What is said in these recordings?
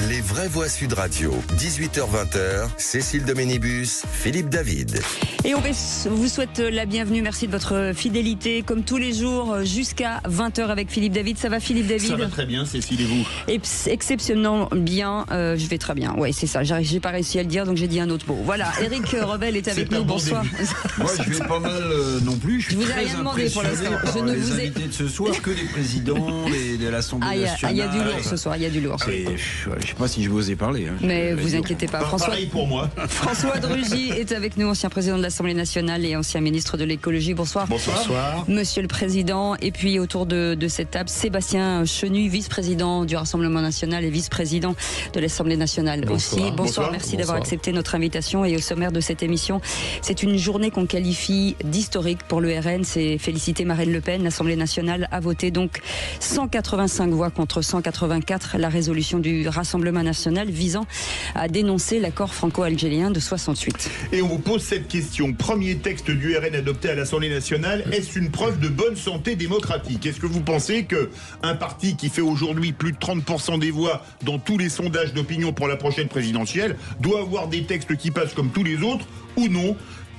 Les vraies voix Sud Radio, 18h-20h, Cécile Doménibus, Philippe David. Et on vous souhaite la bienvenue, merci de votre fidélité, comme tous les jours, jusqu'à 20h avec Philippe David. Ça va Philippe David? Ça va très bien, Cécile, et vous? Exceptionnellement bien, je vais très bien. Ouais, c'est ça, j'ai pas réussi à le dire, donc j'ai dit un autre mot. Voilà, Eric Revel est avec nous, bonsoir. Moi, je vais pas mal non plus, je suis vous ai très rien demandé pour l'instant. Je ne vous ai invités de ce soir que des présidents de l'Assemblée nationale. Il y a du lourd ce soir, il y a du lourd. Je sais pas si je vous ai parlé. Mais vous inquiétez pas. Pareil pour moi. François de Rugy est avec nous, ancien président de l'Assemblée nationale et ancien ministre de l'écologie. Bonsoir. Bonsoir. Monsieur le Président. Et puis autour de cette table, Sébastien Chenu, vice-président du Rassemblement national et vice-président de l'Assemblée nationale aussi. Bonsoir. Merci d'avoir accepté notre invitation. Et au sommaire de cette émission, c'est une journée qu'on qualifie d'historique pour le RN. C'est féliciter Marine Le Pen. L'Assemblée nationale a voté donc 185 voix contre 184 la résolution du Rassemblement national visant à dénoncer l'accord franco-algérien de 68. Et on vous pose cette question. Premier texte du RN adopté à l'Assemblée nationale, est-ce une preuve de bonne santé démocratique? Est-ce que vous pensez qu'un parti qui fait aujourd'hui plus de 30% des voix dans tous les sondages d'opinion pour la prochaine présidentielle doit avoir des textes qui passent comme tous les autres ou non?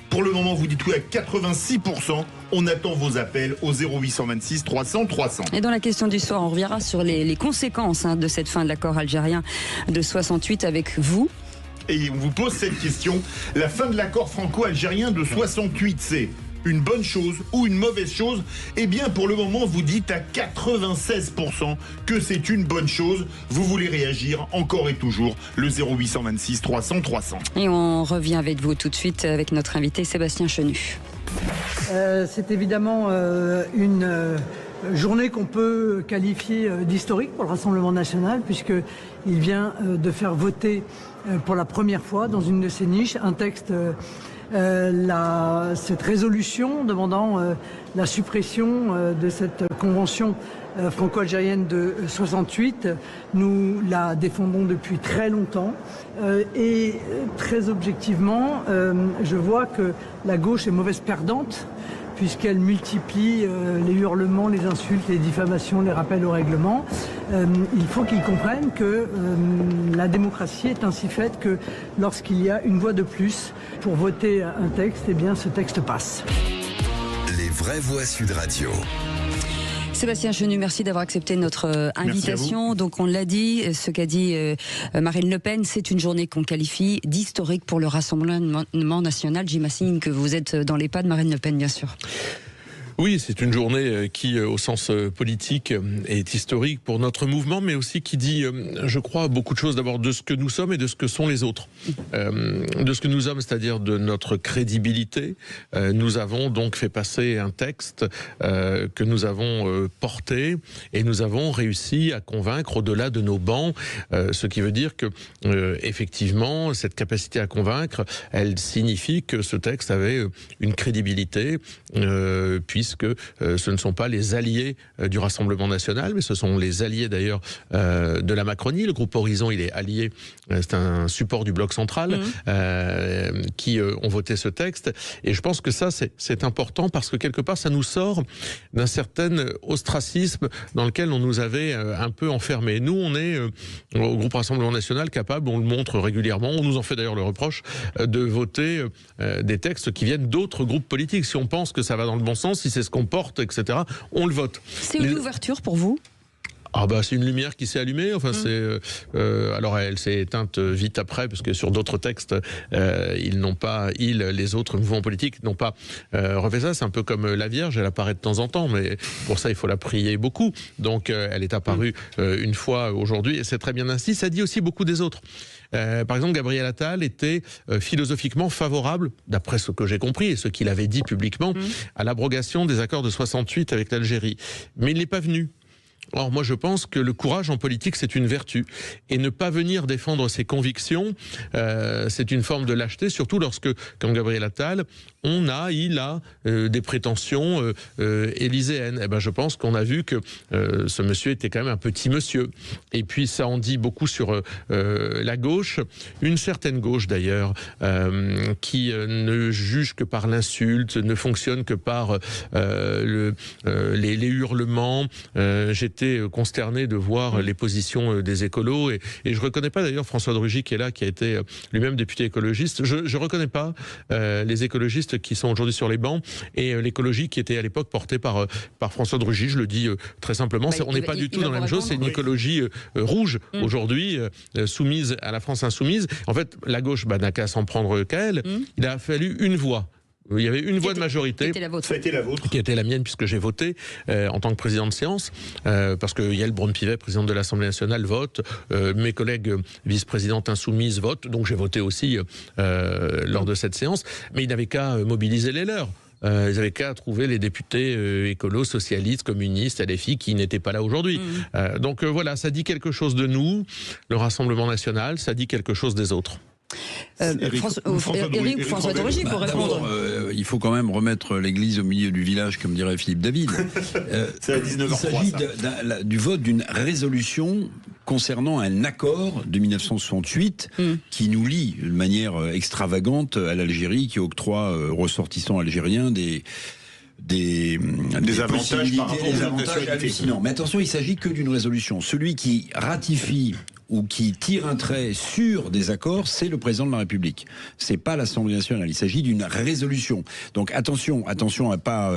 Pour le moment, vous dites oui à 86%. On attend vos appels au 0826 300 300. Et dans la question du soir, on reviendra sur les conséquences de cette fin de l'accord algérien de 68 avec vous. Et on vous pose cette question. La fin de l'accord franco-algérien de 68, c'est une bonne chose ou une mauvaise chose? Eh bien, pour le moment, vous dites à 96% que c'est une bonne chose. Vous voulez réagir encore et toujours, le 0826 300 300. Et on revient avec vous tout de suite avec notre invité Sébastien Chenu. C'est évidemment une journée qu'on peut qualifier d'historique pour le Rassemblement national, puisqu'il vient de faire voter pour la première fois dans une de ses niches un texte, cette résolution demandant la suppression de cette convention franco-algérienne de 68. Nous la défendons depuis très longtemps et très objectivement, je vois que la gauche est mauvaise perdante, puisqu'elle multiplie les hurlements, les insultes, les diffamations, les rappels au règlement. Il faut qu'ils comprennent que la démocratie est ainsi faite que lorsqu'il y a une voix de plus pour voter un texte, eh bien ce texte passe. Les vraies voix Sud Radio. Sébastien Chenu, merci d'avoir accepté notre invitation. Donc on l'a dit, ce qu'a dit Marine Le Pen, c'est une journée qu'on qualifie d'historique pour le Rassemblement national. J'imagine que vous êtes dans les pas de Marine Le Pen, bien sûr. Oui, c'est une journée qui, au sens politique, est historique pour notre mouvement, mais aussi qui dit, je crois, beaucoup de choses d'abord de ce que nous sommes et de ce que sont les autres. De ce que nous sommes, c'est-à-dire de notre crédibilité. Nous avons donc fait passer un texte que nous avons porté et nous avons réussi à convaincre au-delà de nos bancs, ce qui veut dire que, effectivement, cette capacité à convaincre, elle signifie que ce texte avait une crédibilité, puisque ce ne sont pas les alliés du Rassemblement national, mais ce sont les alliés d'ailleurs de la Macronie. Le groupe Horizon, il est allié, c'est un support du bloc central, qui ont voté ce texte. Et je pense que ça, c'est important parce que quelque part, ça nous sort d'un certain ostracisme dans lequel on nous avait un peu enfermés. Nous, on est au groupe Rassemblement national capable, on le montre régulièrement, on nous en fait d'ailleurs le reproche, de voter des textes qui viennent d'autres groupes politiques. Si on pense que ça va dans le bon sens, si c'est ce qu'on porte, etc., on le vote. C'est une ouverture pour vous ? Ah bah c'est une lumière qui s'est allumée. Enfin alors elle s'est éteinte vite après parce que sur d'autres textes les autres mouvements politiques n'ont pas refait ça. C'est un peu comme la Vierge, elle apparaît de temps en temps, mais pour ça il faut la prier beaucoup. Donc elle est apparue une fois aujourd'hui et c'est très bien ainsi. Ça dit aussi beaucoup des autres. Par exemple, Gabriel Attal était philosophiquement favorable, d'après ce que j'ai compris et ce qu'il avait dit publiquement, à l'abrogation des accords de 68 avec l'Algérie. Mais il n'est pas venu. Or, moi, je pense que le courage en politique, c'est une vertu. Et ne pas venir défendre ses convictions, c'est une forme de lâcheté, surtout lorsque, comme Gabriel Attal, il a des prétentions élyséennes. Eh ben, je pense qu'on a vu que ce monsieur était quand même un petit monsieur. Et puis, ça en dit beaucoup sur la gauche, une certaine gauche d'ailleurs, qui ne juge que par l'insulte, ne fonctionne que par les hurlements. J'étais été consterné de voir les positions des écolos. Et je reconnais pas d'ailleurs François de Rugy qui est là, qui a été lui-même député écologiste. Je reconnais pas les écologistes qui sont aujourd'hui sur les bancs et l'écologie qui était à l'époque portée par François de Rugy. Je le dis très simplement. On n'est pas du tout dans la même chose. C'est une écologie rouge aujourd'hui, soumise à la France insoumise. En fait, la gauche n'a qu'à s'en prendre qu'à elle. Il a fallu une voix. Il y avait une voix de majorité. Ça a été la vôtre. Qui était la mienne, puisque j'ai voté en tant que président de séance, parce que Yael Braun-Pivet, présidente de l'Assemblée nationale, vote, mes collègues vice-présidentes insoumises votent, donc j'ai voté aussi lors de cette séance, mais ils n'avaient qu'à mobiliser les leurs. Ils n'avaient qu'à trouver les députés écolos, socialistes, communistes, LFI, qui n'étaient pas là aujourd'hui. Donc voilà, ça dit quelque chose de nous, le Rassemblement national, ça dit quelque chose des autres. François de Rugy pour répondre. Il faut quand même remettre l'église au milieu du village, comme dirait Philippe David. C'est à 19h03, il s'agit du vote d'une résolution concernant un accord de 1968 qui nous lie de manière extravagante à l'Algérie, qui octroie aux ressortissants algériens des avantages par rapport aux avantages hallucinants. Mais attention, il s'agit que d'une résolution. Celui qui ratifie ou qui tire un trait sur des accords, c'est le président de la République. C'est pas l'Assemblée nationale. Il s'agit d'une résolution. Donc attention à pas,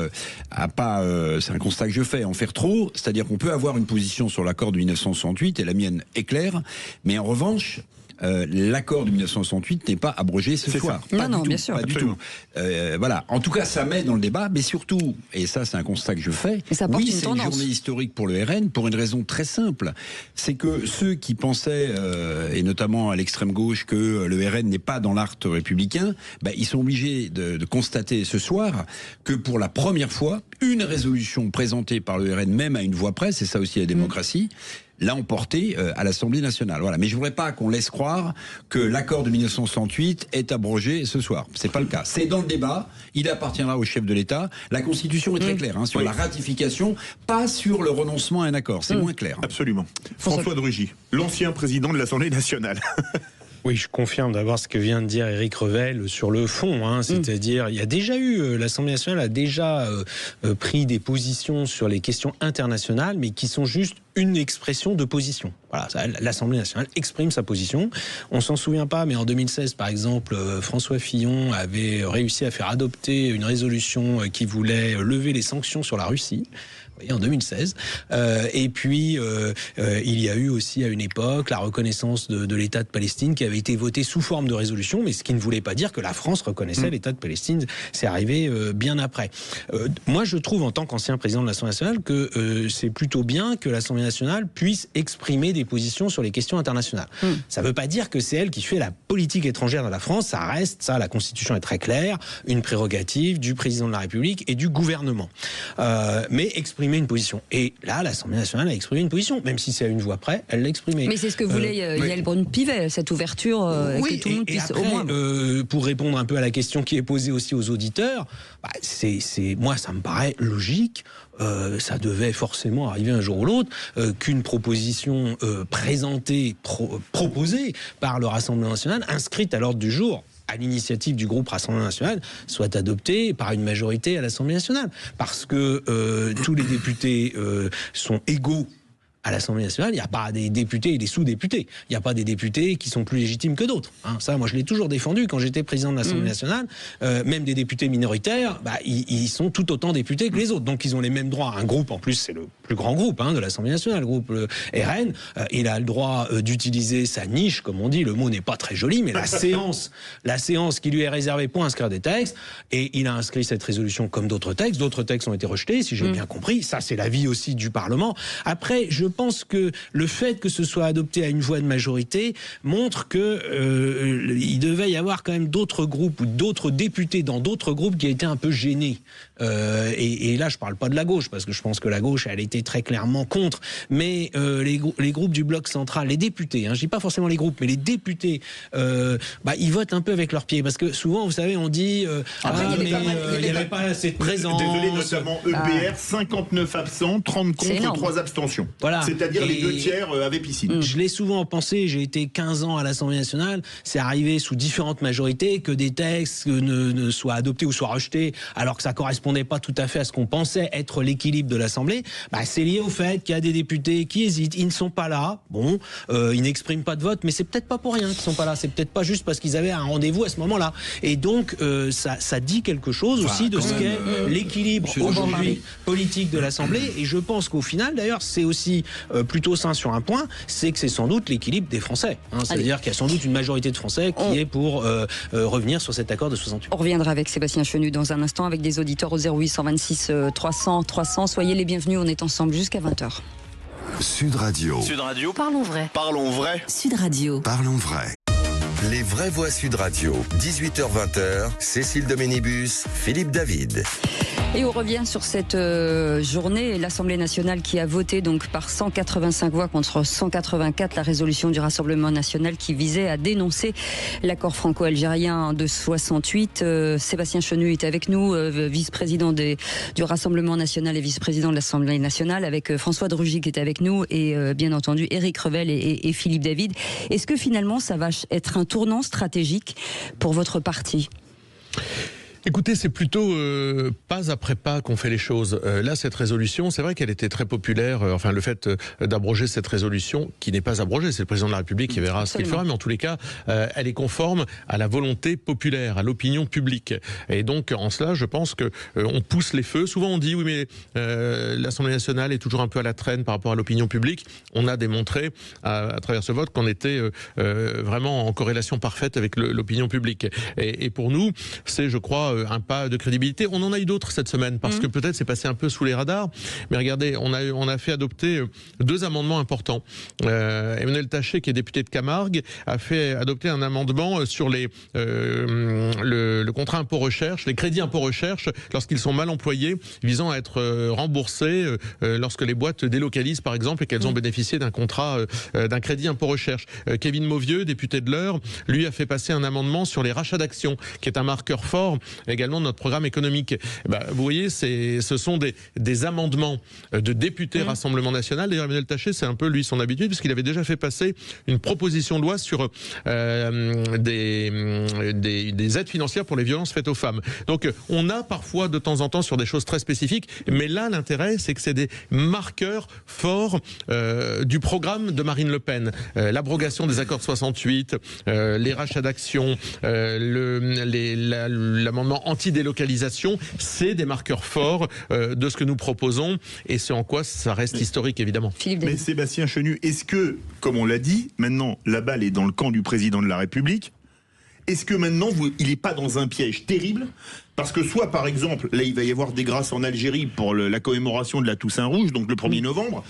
c'est un constat que je fais, en faire trop. C'est-à-dire qu'on peut avoir une position sur l'accord de 1968 et la mienne est claire, mais en revanche, l'accord de 1968 n'est pas abrogé ce soir. Non, bien sûr. Pas du tout. Voilà. En tout cas, ça met dans le débat, mais surtout, et ça c'est un constat que je fais, c'est une journée historique pour le RN, pour une raison très simple. C'est que ceux qui pensaient, et notamment à l'extrême gauche, que le RN n'est pas dans l'arc républicain, ils sont obligés de constater ce soir que pour la première fois, une résolution présentée par le RN, même à une voix près, c'est ça aussi la démocratie, l'a emporté à l'Assemblée nationale. Voilà. Mais je ne voudrais pas qu'on laisse croire que l'accord de 1968 est abrogé ce soir. C'est pas le cas. C'est dans le débat. Il appartiendra au chef de l'État. La Constitution est très claire sur la ratification, pas sur le renoncement à un accord. C'est moins clair. Absolument. François de Rugy, l'ancien président de l'Assemblée nationale. Oui, je confirme d'abord ce que vient de dire Éric Revel sur le fond, c'est-à-dire il y a déjà eu, l'Assemblée nationale a déjà pris des positions sur les questions internationales, mais qui sont juste une expression de position. Voilà, l'Assemblée nationale exprime sa position. On s'en souvient pas, mais en 2016, par exemple, François Fillon avait réussi à faire adopter une résolution qui voulait lever les sanctions sur la Russie. En 2016. Et puis, il y a eu aussi à une époque la reconnaissance de l'État de Palestine qui avait été votée sous forme de résolution, mais ce qui ne voulait pas dire que la France reconnaissait l'État de Palestine. C'est arrivé bien après. Moi, je trouve, en tant qu'ancien président de l'Assemblée nationale, que c'est plutôt bien que l'Assemblée nationale puisse exprimer des positions sur les questions internationales. Ça ne veut pas dire que c'est elle qui fait la politique étrangère de la France. Ça reste, la Constitution est très claire, une prérogative du président de la République et du gouvernement. Mais exprimer une position. Et là, l'Assemblée nationale a exprimé une position, même si c'est à une voix près, elle l'a exprimée. Mais c'est ce que voulait Yael Braun-Pivet, cette ouverture, que tout le monde puisse après, au moins... pour répondre un peu à la question qui est posée aussi aux auditeurs, moi, ça me paraît logique. Ça devait forcément arriver un jour ou l'autre qu'une proposition proposée par le Rassemblement national, inscrite à l'ordre du jour, à l'initiative du groupe Rassemblement national, soit adopté par une majorité à l'Assemblée nationale. Parce que tous les députés sont égaux à l'Assemblée nationale. Il n'y a pas des députés et des sous-députés. Il n'y a pas des députés qui sont plus légitimes que d'autres. Ça, moi, je l'ai toujours défendu quand j'étais président de l'Assemblée nationale. Même des députés minoritaires, ils sont tout autant députés que les autres. Donc, ils ont les mêmes droits. Un groupe, en plus, c'est le plus grand groupe de l'Assemblée nationale, le groupe RN. Il a le droit d'utiliser sa niche, comme on dit. Le mot n'est pas très joli, mais la séance qui lui est réservée pour inscrire des textes. Et il a inscrit cette résolution comme d'autres textes. D'autres textes ont été rejetés, si j'ai bien compris. Ça, c'est l'avis aussi du Parlement. Après, je pense que le fait que ce soit adopté à une voix de majorité montre que il devait y avoir quand même d'autres groupes ou d'autres députés dans d'autres groupes qui étaient un peu gênés. Et là, je parle pas de la gauche, parce que je pense que la gauche, elle était très clairement contre. Mais les groupes du bloc central, les députés, je dis pas forcément les groupes, mais les députés, ils votent un peu avec leurs pieds. Parce que souvent, vous savez, on dit il n'y avait pas assez de présence. Désolé, notamment EPR, 59 absents, 30 contre, 3 abstentions. Voilà. Voilà. C'est-à-dire les 2/3 avaient piscine. Je l'ai souvent pensé, j'ai été 15 ans à l'Assemblée nationale, c'est arrivé sous différentes majorités que des textes ne soient adoptés ou soient rejetés alors que ça correspondait pas tout à fait à ce qu'on pensait être l'équilibre de l'Assemblée. C'est lié au fait qu'il y a des députés qui hésitent, ils ne sont pas là, ils n'expriment pas de vote, mais c'est peut-être pas pour rien qu'ils sont pas là, c'est peut-être pas juste parce qu'ils avaient un rendez-vous à ce moment-là. Et donc ça dit quelque chose aussi de ce qu'est l'équilibre aujourd'hui politique de l'Assemblée. Et je pense qu'au final, d'ailleurs, c'est aussi plutôt sain sur un point, c'est que c'est sans doute l'équilibre des Français. C'est-à-dire qu'il y a sans doute une majorité de Français qui est pour revenir sur cet accord de 68. On reviendra avec Sébastien Chenu dans un instant avec des auditeurs au 0826 300 300. Soyez les bienvenus, on est ensemble jusqu'à 20h. Sud Radio. Sud Radio. Parlons vrai. Parlons vrai. Sud Radio. Parlons vrai. Les vraies voix Sud Radio. 18h-20h. Cécile de Ménibus, Philippe David. Et on revient sur cette journée. L'Assemblée nationale qui a voté donc par 185 voix contre 184 la résolution du Rassemblement national qui visait à dénoncer l'accord franco-algérien de 68. Sébastien Chenu est avec nous, vice-président du Rassemblement national et vice-président de l'Assemblée nationale, avec François de Rugy qui est avec nous et bien entendu Éric Revel et Philippe David. Est-ce que finalement ça va être un tournant stratégique pour votre parti ? Écoutez, c'est plutôt pas après pas qu'on fait les choses. Là, cette résolution, c'est vrai qu'elle était très populaire. Enfin, le fait d'abroger cette résolution, qui n'est pas abrogée, c'est le président de la République qui verra ce qu'il fera, mais en tous les cas, elle est conforme à la volonté populaire, à l'opinion publique. Et donc, en cela, je pense que on pousse les feux. Souvent, on dit oui, mais l'Assemblée nationale est toujours un peu à la traîne par rapport à l'opinion publique. On a démontré à travers ce vote qu'on était vraiment en corrélation parfaite avec l'opinion publique. Et pour nous, c'est, je crois, un pas de crédibilité. On en a eu d'autres cette semaine parce que peut-être c'est passé un peu sous les radars. Mais regardez, on a fait adopter 2 amendements importants. Emmanuel Taché, qui est député de Camargue, a fait adopter un amendement sur le contrat impôt recherche, les crédits impôt recherche, lorsqu'ils sont mal employés, visant à être remboursés lorsque les boîtes délocalisent, par exemple, et qu'elles ont bénéficié d'un contrat, d'un crédit impôt recherche. Kevin Mauvieux, député de l'Eure, lui a fait passer un amendement sur les rachats d'actions, qui est un marqueur fort également de notre programme économique. Vous voyez, ce sont des amendements de députés Rassemblement National. D'ailleurs, Emmanuel Taché, c'est un peu lui son habitude, puisqu'il avait déjà fait passer une proposition de loi sur des aides financières pour les violences faites aux femmes. Donc, on a parfois de temps en temps sur des choses très spécifiques, mais là, l'intérêt, c'est que c'est des marqueurs forts du programme de Marine Le Pen. L'abrogation des accords de 68, les rachats d'actions, l'amendement anti-délocalisation, c'est des marqueurs forts de ce que nous proposons et c'est en quoi ça reste historique, évidemment. Mais Sébastien Chenu, est-ce que, comme on l'a dit, maintenant la balle est dans le camp du président de la République? Est-ce que maintenant, il n'est pas dans un piège terrible? Parce que soit, par exemple, là, il va y avoir des grâces en Algérie pour la commémoration de la Toussaint Rouge, donc le 1er novembre,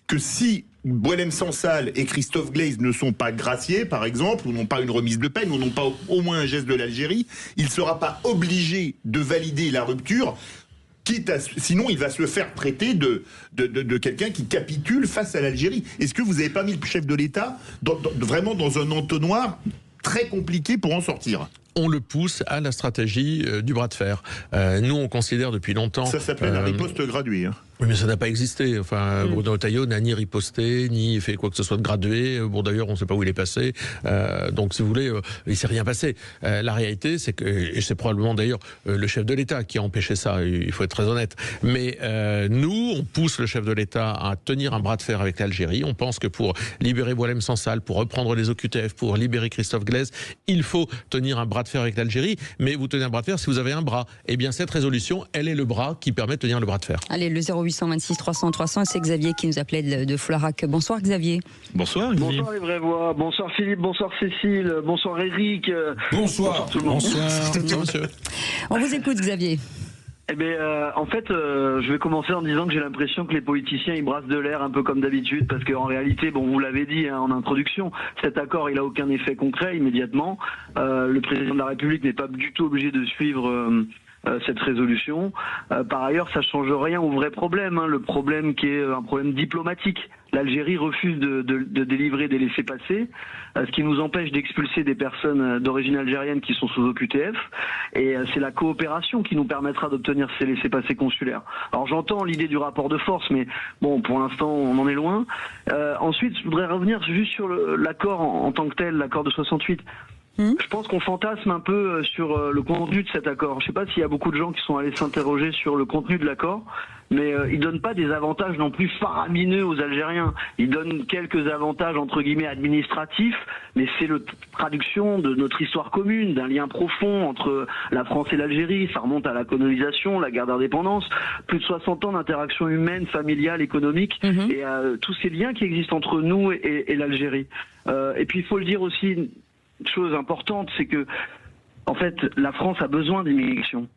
que si Boualem Sansal et Christophe Glaise ne sont pas graciés, par exemple, ou n'ont pas une remise de peine, ou n'ont pas au moins un geste de l'Algérie, il ne sera pas obligé de valider la rupture, sinon il va se faire traiter de quelqu'un qui capitule face à l'Algérie. Est-ce que vous n'avez pas mis le chef de l'État vraiment dans un entonnoir très compliqué pour en sortir? On le pousse à la stratégie du bras de fer. Nous, on considère depuis longtemps... Ça s'appelle la riposte graduée. Oui, mais ça n'a pas existé. Enfin, Bruno Retailleau n'a ni riposté, ni fait quoi que ce soit de gradué. Bon, d'ailleurs, on ne sait pas où il est passé. Donc, si vous voulez, il ne s'est rien passé. La réalité, c'est que, et c'est probablement d'ailleurs le chef de l'État qui a empêché ça, il faut être très honnête. Mais nous, on pousse le chef de l'État à tenir un bras de fer avec l'Algérie. On pense que pour libérer Boualem Sansal, pour reprendre les OQTF, pour libérer Christophe Glaise, il faut tenir un bras de fer avec l'Algérie. Mais vous tenez un bras de fer si vous avez un bras. Eh bien, cette résolution, elle est le bras qui permet de tenir le bras de fer. Allez, le 0826 300 300, c'est Xavier qui nous appelait de Floirac. Bonsoir Xavier. Bonsoir Xavier. Bonsoir les vraies voix, bonsoir Philippe, bonsoir Cécile, bonsoir Eric. Bonsoir tout le monde. Bonsoir monsieur. On vous écoute Xavier. Eh bien, en fait, je vais commencer en disant que j'ai l'impression que les politiciens ils brassent de l'air un peu comme d'habitude, parce qu'en réalité, bon, vous l'avez dit en introduction, cet accord il a aucun effet concret immédiatement. Le président de la République n'est pas du tout obligé de suivre cette résolution. Par ailleurs, ça change rien au vrai problème, le problème qui est un problème diplomatique. L'Algérie refuse de délivrer des laissez-passer, ce qui nous empêche d'expulser des personnes d'origine algérienne qui sont sous OQTF. Et c'est la coopération qui nous permettra d'obtenir ces laissez-passer consulaires. Alors j'entends l'idée du rapport de force, mais bon, pour l'instant, on en est loin. Ensuite, je voudrais revenir juste sur l'accord en tant que tel, l'accord de 68. Je pense qu'on fantasme un peu sur le contenu de cet accord. Je ne sais pas s'il y a beaucoup de gens qui sont allés s'interroger sur le contenu de l'accord, mais il donne pas des avantages non plus faramineux aux Algériens. Il donne quelques avantages entre guillemets administratifs, mais c'est la traduction de notre histoire commune, d'un lien profond entre la France et l'Algérie. Ça remonte à la colonisation, la guerre d'indépendance, plus de 60 ans d'interaction humaine, familiale, économique, et tous ces liens qui existent entre nous et l'Algérie. Et puis il faut le dire aussi, une chose importante, c'est que en fait la France a besoin d'immigration.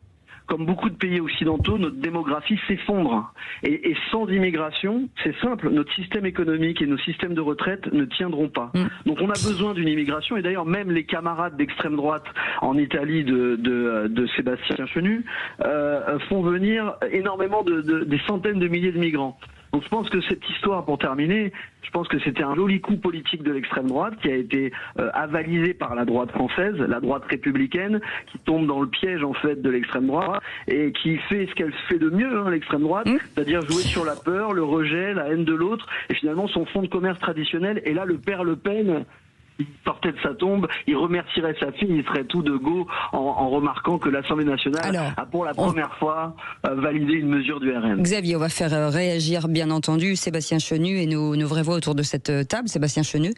Comme beaucoup de pays occidentaux, notre démographie s'effondre. Et sans immigration, c'est simple, notre système économique et nos systèmes de retraite ne tiendront pas. Donc on a besoin d'une immigration, et d'ailleurs même les camarades d'extrême droite en Italie de Sébastien Chenu font venir énormément des centaines de milliers de migrants. Donc je pense que cette histoire, pour terminer, je pense que c'était un joli coup politique de l'extrême droite qui a été avalisé par la droite française, la droite républicaine, qui tombe dans le piège en fait de l'extrême droite et qui fait ce qu'elle fait de mieux, l'extrême droite, c'est-à-dire jouer sur la peur, le rejet, la haine de l'autre, et finalement son fonds de commerce traditionnel. Et là, le père Le Pen, il sortait de sa tombe, il remercierait sa fille, il serait tout de go en remarquant que l'Assemblée nationale a pour la première fois validé une mesure du RN. Xavier, on va faire réagir bien entendu Sébastien Chenu et nos vraies voix autour de cette table. Sébastien Chenu.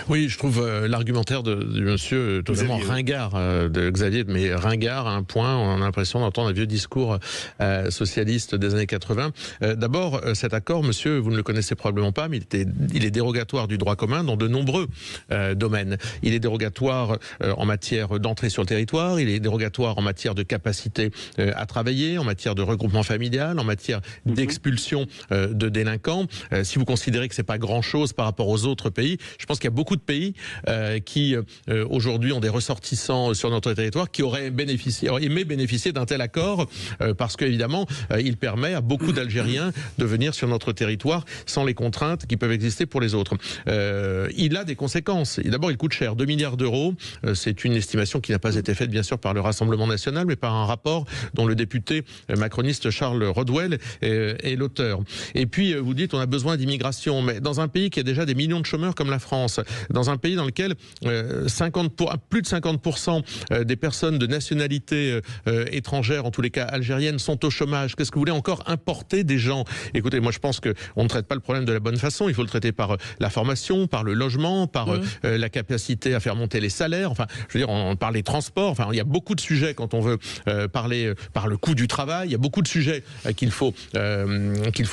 Oui, je trouve l'argumentaire de monsieur totalement ringard, de Xavier, mais ringard à un point, on a l'impression d'entendre un vieux discours socialiste des années 80. D'abord, cet accord, monsieur, vous ne le connaissez probablement pas, mais il est dérogatoire du droit commun dans de nombreux domaines. Il est dérogatoire en matière d'entrée sur le territoire, il est dérogatoire en matière de capacité à travailler, en matière de regroupement familial, en matière d'expulsion de délinquants. Si vous considérez que c'est pas grand-chose par rapport aux autres pays, je pense qu'il y a beaucoup de pays qui aujourd'hui ont des ressortissants sur notre territoire qui auraient aimé bénéficier d'un tel accord parce qu'évidemment il permet à beaucoup d'Algériens de venir sur notre territoire sans les contraintes qui peuvent exister pour les autres. Il a des conséquences. D'abord, il coûte cher, 2 milliards d'euros. C'est une estimation qui n'a pas été faite bien sûr par le Rassemblement national, mais par un rapport dont le député macroniste Charles Rodwell est l'auteur. Et puis vous dites on a besoin d'immigration, mais dans un pays qui a déjà des millions de chômeurs comme la France, dans un pays dans lequel plus de 50% des personnes de nationalité étrangère, en tous les cas algérienne, sont au chômage. Qu'est-ce que vous voulez encore importer des gens? Écoutez, moi je pense qu'on ne traite pas le problème de la bonne façon. Il faut le traiter par la formation, par le logement, par la capacité à faire monter les salaires. Enfin, je veux dire, on parle des transports. Enfin, il y a beaucoup de sujets quand on veut parler par le coût du travail. Il y a beaucoup de sujets qu'il faut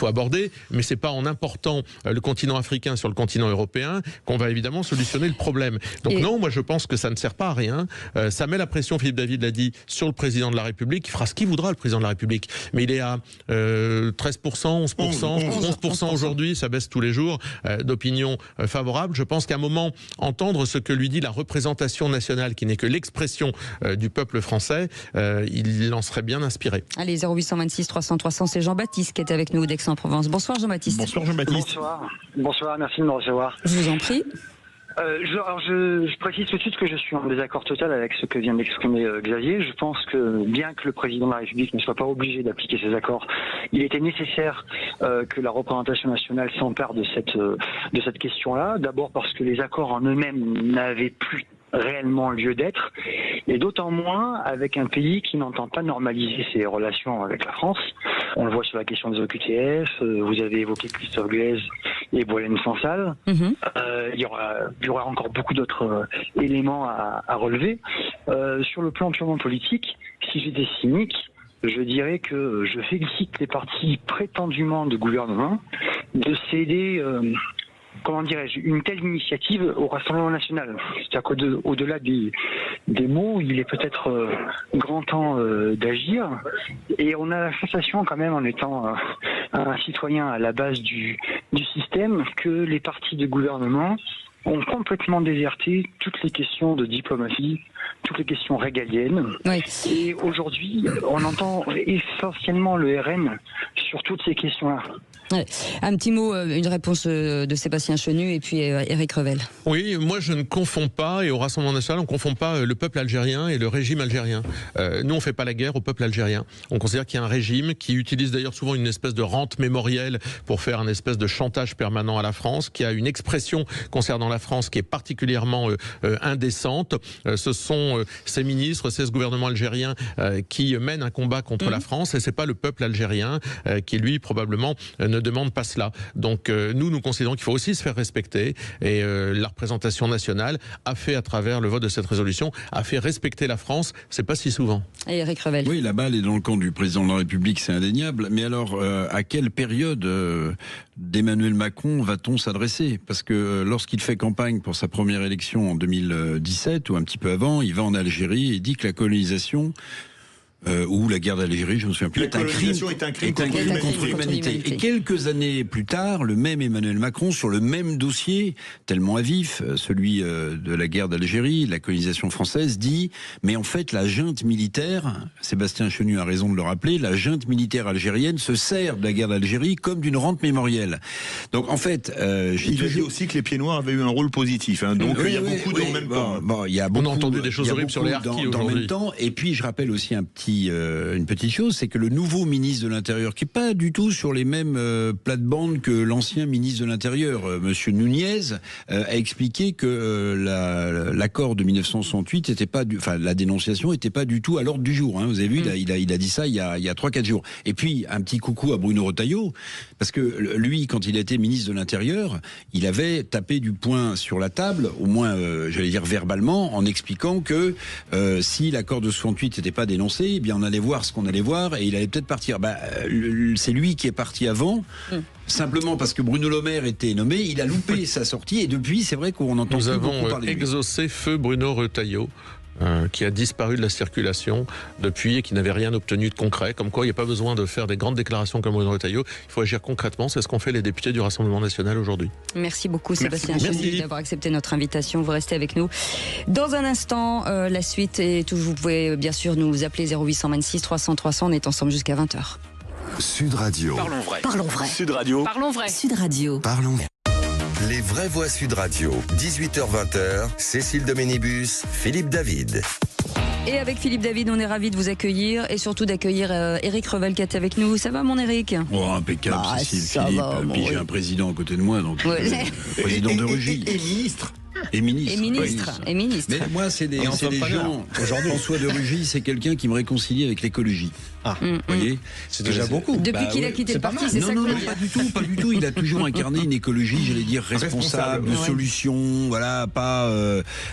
aborder, mais c'est pas en important le continent africain sur le continent européen qu'on va évidemment solutionner le problème. Donc non, moi je pense que ça ne sert pas à rien. Ça met la pression, Philippe David l'a dit, sur le président de la République. Il fera ce qu'il voudra, le président de la République. Mais il est à 13%, 11%, 11% aujourd'hui, ça baisse tous les jours, d'opinion favorable. Je pense qu'à un moment, entendre ce que lui dit la représentation nationale, qui n'est que l'expression du peuple français, il en serait bien inspiré. Allez, 0826 300 300, c'est Jean-Baptiste qui est avec nous d'Aix-en-Provence. Bonsoir Jean-Baptiste. Bonsoir Jean-Baptiste. Bonsoir, merci de me recevoir. Je vous en prie. Je précise tout de suite que je suis en désaccord total avec ce que vient d'exprimer Xavier. Je pense que bien que le président de la République ne soit pas obligé d'appliquer ces accords, il était nécessaire que la représentation nationale s'empare de cette question-là. D'abord parce que les accords en eux-mêmes n'avaient plus réellement lieu d'être, et d'autant moins avec un pays qui n'entend pas normaliser ses relations avec la France. On le voit sur la question des OQTF, vous avez évoqué Christophe Glaise et Boualem Sansal. Il y aura encore beaucoup d'autres éléments à relever. Sur le plan purement politique, si j'étais cynique, je dirais que je félicite les partis prétendument de gouvernement de céder une telle initiative au Rassemblement national. C'est-à-dire qu'au-delà des mots, il est peut-être grand temps d'agir. Et on a la sensation quand même, en étant un citoyen à la base du système, que les partis de gouvernement ont complètement déserté toutes les questions de diplomatie, toutes les questions régaliennes. Oui. Et aujourd'hui, on entend essentiellement le RN sur toutes ces questions-là. Ouais. Un petit mot, une réponse de Sébastien Chenu et puis Éric Revel. Oui, moi je ne confonds pas, et au Rassemblement national, on ne confond pas le peuple algérien et le régime algérien. Nous, on ne fait pas la guerre au peuple algérien. On considère qu'il y a un régime qui utilise d'ailleurs souvent une espèce de rente mémorielle pour faire un espèce de chantage permanent à la France, qui a une expression concernant la France qui est particulièrement indécente. Ce sont ces ministres, ces gouvernements algériens qui mènent un combat contre la France, et c'est pas le peuple algérien qui, lui, probablement ne demande pas cela. Donc nous considérons qu'il faut aussi se faire respecter, et la représentation nationale a fait, à travers le vote de cette résolution, a fait respecter la France. C'est pas si souvent. Et Éric Revel. Oui, la balle est dans le camp du président de la République, c'est indéniable. Mais alors, à quelle période d'Emmanuel Macron va-t-on s'adresser? Parce que lorsqu'il fait campagne pour sa première élection en 2017 ou un petit peu avant, il va en Algérie et dit que la colonisation ou la guerre d'Algérie, je ne me souviens plus, est un crime contre l'humanité. Et quelques années plus tard, le même Emmanuel Macron, sur le même dossier, tellement à vif, celui de la guerre d'Algérie, la colonisation française, dit, mais en fait, la junte militaire, Sébastien Chenu a raison de le rappeler, la junte militaire algérienne se sert de la guerre d'Algérie comme d'une rente mémorielle. Donc en fait, il a dit aussi que les pieds noirs avaient eu un rôle positif. Hein, donc il y a beaucoup de en même temps. On a entendu des choses horribles sur les harkis dans le même temps. Et puis je rappelle aussi une petite chose, c'est que le nouveau ministre de l'Intérieur, qui n'est pas du tout sur les mêmes plates-bandes que l'ancien ministre de l'Intérieur, Monsieur Nunez, a expliqué que l'accord de 1968 était pas, la dénonciation n'était pas du tout à l'ordre du jour. Hein. Vous avez vu, il a dit ça il y a 3-4 jours. Et puis un petit coucou à Bruno Retailleau, parce que lui, quand il était ministre de l'Intérieur, il avait tapé du poing sur la table, au moins, j'allais dire verbalement, en expliquant que si l'accord de 68 n'était pas dénoncé, eh bien on allait voir ce qu'on allait voir et il allait peut-être partir. C'est lui qui est parti avant, simplement parce que Bruno Le Maire était nommé, il a loupé sa sortie et depuis, c'est vrai qu'on entend plus beaucoup parler. Nous avons exaucé feu Bruno Retailleau, qui a disparu de la circulation depuis et qui n'avait rien obtenu de concret. Comme quoi, il n'y a pas besoin de faire des grandes déclarations comme Bruno Retailleau. Il faut agir concrètement. C'est ce qu'ont fait les députés du Rassemblement national aujourd'hui. Merci beaucoup, Sébastien Chenu, d'avoir accepté notre invitation. Vous restez avec nous. Dans un instant, la suite est où vous pouvez bien sûr nous appeler 0826 300 300. On est ensemble jusqu'à 20h. Sud Radio. Parlons vrai. Parlons vrai. Sud Radio. Parlons vrai. Sud Radio. Parlons vrai. Les vraies voix Sud Radio, 18h-20h, Cécile de Ménibus, Philippe David. Et avec Philippe David, on est ravis de vous accueillir et surtout d'accueillir Éric Revel qui est avec nous. Ça va, mon Éric? Oh, impeccable, Cécile, Philippe. Puis j'ai un président à côté de moi, donc président de Rugy. Et ministre. Et ministre. Mais moi, c'est des gens. Aujourd'hui, François de Rugy, c'est quelqu'un qui me réconcilie avec l'écologie. Vous voyez, c'est déjà beaucoup. Depuis qu'il a quitté le parti, c'est ça que non, pas du tout. Il a toujours incarné une écologie, j'allais dire, responsable, de solution. Voilà, pas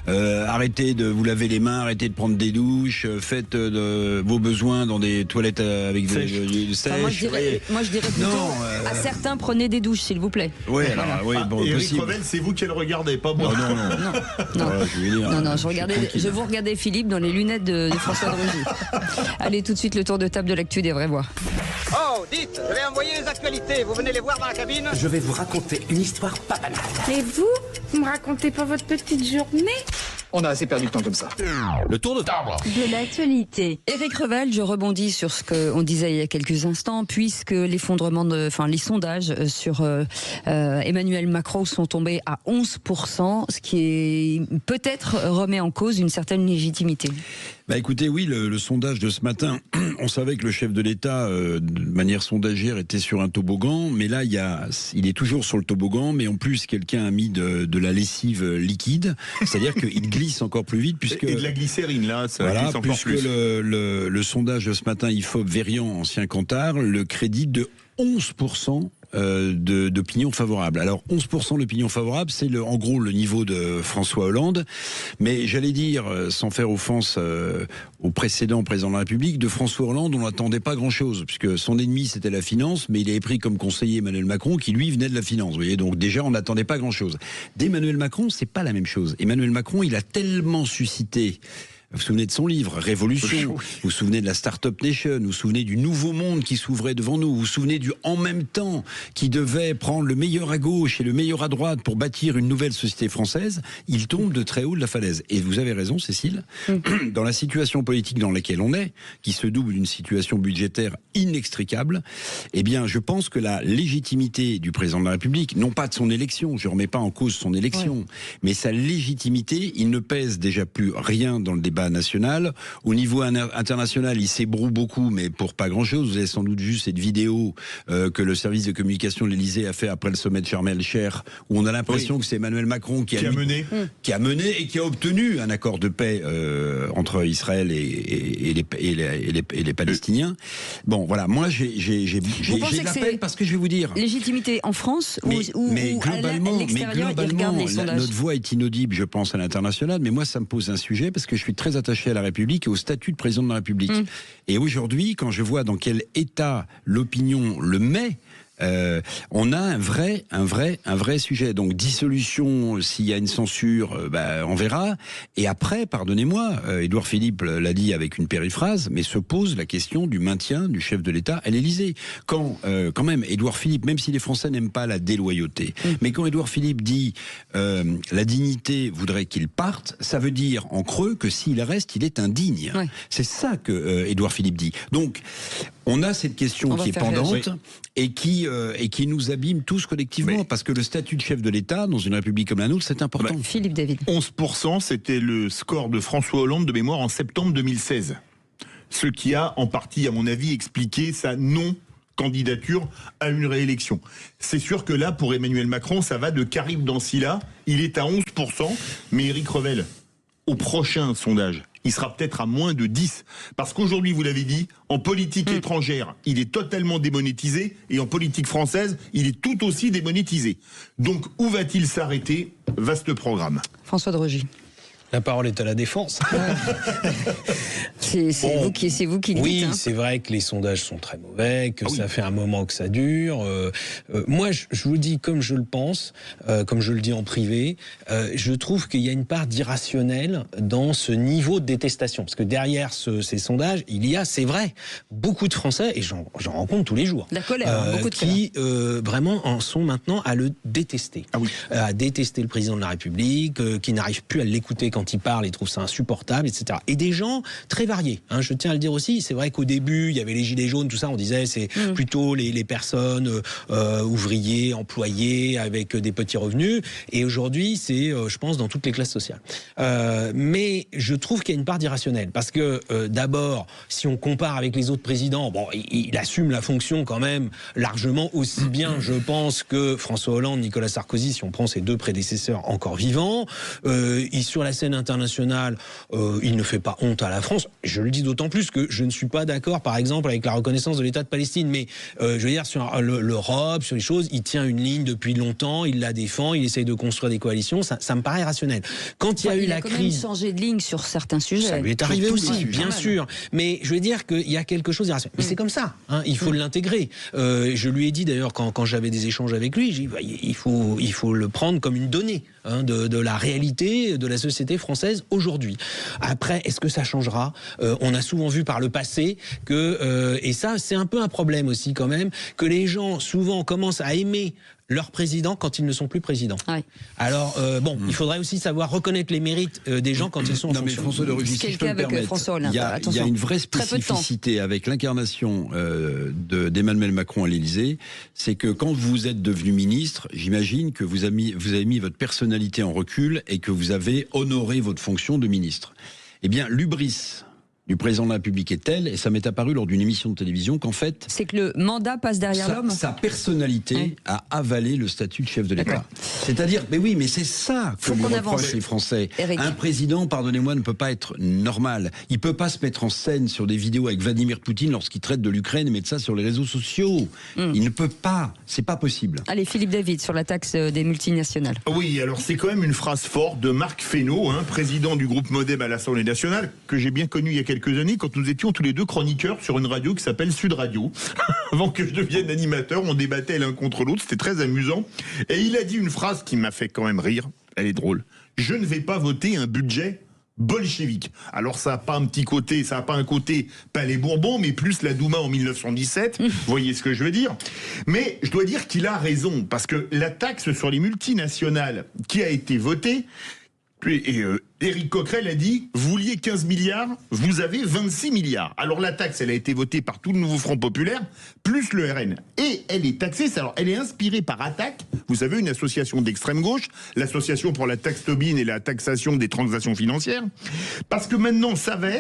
arrêtez de vous laver les mains, arrêtez de prendre des douches, faites vos besoins dans des toilettes avec des sèches. Moi, je dirais plutôt à certains, prenez des douches, s'il vous plaît. Oui, alors, oui, bon, Éric Revel, c'est vous qui le regardez, pas moi. Non, je vous regardais Philippe dans les lunettes de François de Rugy. Allez, tout de suite, le tour de table de l'actu des vraies voix. Oh, dites, je vais envoyer les actualités. Vous venez les voir dans la cabine? Je vais vous raconter une histoire pas banale. Et vous me racontez pas votre petite journée? On a assez perdu de temps comme ça. Le tour de table de l'actualité. Éric Revel, je rebondis sur ce qu'on disait il y a quelques instants, puisque les sondages sur Emmanuel Macron sont tombés à 11%, ce qui est peut-être remet en cause une certaine légitimité. Écoutez, oui, le sondage de ce matin, on savait que le chef de l'État, de manière sondagière, était sur un toboggan, mais là, il est toujours sur le toboggan, mais en plus, quelqu'un a mis de la lessive liquide, c'est-à-dire qu'il glisse encore plus vite, puisque... Et de la glycérine, là, ça glisse encore plus. Puisque le sondage de ce matin, IFOP Verian, ancien Cantar, le crédite de 11% d'opinion favorable. Alors 11% d'opinion favorable, c'est en gros le niveau de François Hollande, mais j'allais dire, sans faire offense au précédent président de la République, de François Hollande, on n'attendait pas grand-chose, puisque son ennemi c'était la finance, mais il avait pris comme conseiller Emmanuel Macron, qui lui venait de la finance, vous voyez, donc déjà on n'attendait pas grand-chose. D'Emmanuel Macron, c'est pas la même chose. Emmanuel Macron, il a tellement suscité Vous vous souvenez de son livre, Révolution. Vous vous souvenez de la Startup Nation. Vous vous souvenez du nouveau monde qui s'ouvrait devant nous. Vous vous souvenez du en même temps qui devait prendre le meilleur à gauche et le meilleur à droite pour bâtir une nouvelle société française. Il tombe de très haut de la falaise. Et vous avez raison, Cécile. Dans la situation politique dans laquelle on est, qui se double d'une situation budgétaire inextricable, eh bien, je pense que la légitimité du président de la République, non pas de son élection, je ne remets pas en cause son élection, mais sa légitimité, il ne pèse déjà plus rien dans le débat national. Au niveau international, il s'ébroue beaucoup, mais pour pas grand-chose. Vous avez sans doute vu cette vidéo que le service de communication de l'Élysée a fait après le sommet de Sharm el-Sheikh, où on a l'impression que c'est Emmanuel Macron qui a mené et qui a obtenu un accord de paix entre Israël et les Palestiniens. Bon, voilà, moi j'ai de la peine parce que je vais vous dire... Légitimité en France mais globalement, à l'extérieur, ils regardent les sondages. Notre voix est inaudible, je pense, à l'international, mais moi ça me pose un sujet parce que je suis très attaché à la République et au statut de président de la République. Et aujourd'hui, quand je vois dans quel état l'opinion le met, on a un vrai sujet. Donc dissolution, s'il y a une censure, on verra. Et après, pardonnez-moi, Édouard Philippe l'a dit avec une périphrase, mais se pose la question du maintien du chef de l'État à l'Élysée. Quand même, Édouard Philippe, même si les Français n'aiment pas la déloyauté, mais quand Édouard Philippe dit la dignité voudrait qu'il parte, ça veut dire en creux que s'il reste, il est indigne. Ouais. C'est ça que Édouard Philippe dit. Donc, on a cette question qui est pendante et qui nous abîme tous collectivement, parce que le statut de chef de l'État dans une république comme la nôtre, c'est important. Philippe David. 11%, c'était le score de François Hollande de mémoire en septembre 2016. Ce qui a en partie, à mon avis, expliqué sa non-candidature à une réélection. C'est sûr que là, pour Emmanuel Macron, ça va de Karim Dancila. Il est à 11%, mais Éric Revel, au prochain sondage, il sera peut-être à moins de 10. Parce qu'aujourd'hui, vous l'avez dit, en politique étrangère, il est totalement démonétisé, et en politique française, il est tout aussi démonétisé. Donc, où va-t-il s'arrêter? Vaste programme. François de Rugy. La parole est à la défense. C'est vous qui le dites. Oui, c'est vrai que les sondages sont très mauvais, que ça fait un moment que ça dure. Moi, je vous dis comme je le pense, comme je le dis en privé, je trouve qu'il y a une part d'irrationnel dans ce niveau de détestation. Parce que derrière ces sondages, il y a, c'est vrai, beaucoup de Français, et j'en rencontre tous les jours, la colère, beaucoup de qui vraiment en sont maintenant à le détester. Ah oui. À détester le président de la République, qui n'arrive plus à l'écouter quand il parle, il trouve ça insupportable, etc. Et des gens très variés, hein, je tiens à le dire aussi. C'est vrai qu'au début, il y avait les gilets jaunes, tout ça, on disait c'est plutôt les personnes ouvriers, employés, avec des petits revenus. Et aujourd'hui, c'est, je pense, dans toutes les classes sociales. Mais je trouve qu'il y a une part d'irrationnel. Parce que, d'abord, si on compare avec les autres présidents, bon, il assume la fonction quand même largement aussi bien, je pense, que François Hollande, Nicolas Sarkozy, si on prend ses deux prédécesseurs encore vivants. Sur la scène internationale, il ne fait pas honte à la France. Je le dis d'autant plus que je ne suis pas d'accord, par exemple, avec la reconnaissance de l'État de Palestine. Mais je veux dire, sur l'Europe, sur les choses, il tient une ligne depuis longtemps, il la défend, il essaye de construire des coalitions. Ça me paraît rationnel. Quand il y a eu la crise, il a quand même changé de ligne sur certains sujets. Ça lui est arrivé aussi, bien sûr. Mais je veux dire qu'il y a quelque chose d'irrationnel. Mais c'est comme ça. Hein, il faut l'intégrer. Je lui ai dit d'ailleurs quand j'avais des échanges avec lui, j'ai dit, il faut le prendre comme une donnée de la réalité de la société française aujourd'hui. Après, est-ce que ça changera? On a souvent vu par le passé que, et ça c'est un peu un problème aussi quand même, que les gens souvent commencent à aimer leur président quand ils ne sont plus présidents. Ouais. Alors, il faudrait aussi savoir reconnaître les mérites des gens quand ils sont en fonction. Mais François de Rugy, si je peux me permettre, il y a une vraie spécificité avec l'incarnation d'Emmanuel Macron à l'Élysée, c'est que quand vous êtes devenu ministre, j'imagine que vous avez mis votre personnalité en recul et que vous avez honoré votre fonction de ministre. Eh bien, l'hubris du président de la République est telle, et ça m'est apparu lors d'une émission de télévision, qu'en fait... C'est que le mandat passe derrière l'homme. Sa personnalité a avalé le statut de chef de l'État. C'est-à-dire, mais oui, mais c'est ça que lui reprochent les Français. Eric. Un président, pardonnez-moi, ne peut pas être normal. Il ne peut pas se mettre en scène sur des vidéos avec Vladimir Poutine lorsqu'il traite de l'Ukraine et mettre ça sur les réseaux sociaux. Il ne peut pas. C'est pas possible. Allez, Philippe David, sur la taxe des multinationales. Oui, alors c'est quand même une phrase forte de Marc Fesneau, président du groupe Modem à l'Assemblée nationale, que j'ai bien connu il y a quelques années quand nous étions tous les deux chroniqueurs sur une radio qui s'appelle Sud Radio. Avant que je devienne animateur, on débattait l'un contre l'autre, c'était très amusant. Et il a dit une phrase qui m'a fait quand même rire, elle est drôle. Je ne vais pas voter un budget bolchevique. Alors ça n'a pas un petit côté, ça n'a pas un côté Palais Bourbon, mais plus la Douma en 1917. Vous voyez ce que je veux dire? Mais je dois dire qu'il a raison, parce que la taxe sur les multinationales qui a été votée, et Éric Coquerel a dit, vous vouliez 15 milliards, vous avez 26 milliards. Alors la taxe, elle a été votée par tout le nouveau Front Populaire, plus le RN. Et elle est taxée, alors elle est inspirée par Attac, vous savez, une association d'extrême gauche, l'association pour la taxe Tobin et la taxation des transactions financières. Parce que maintenant, ça va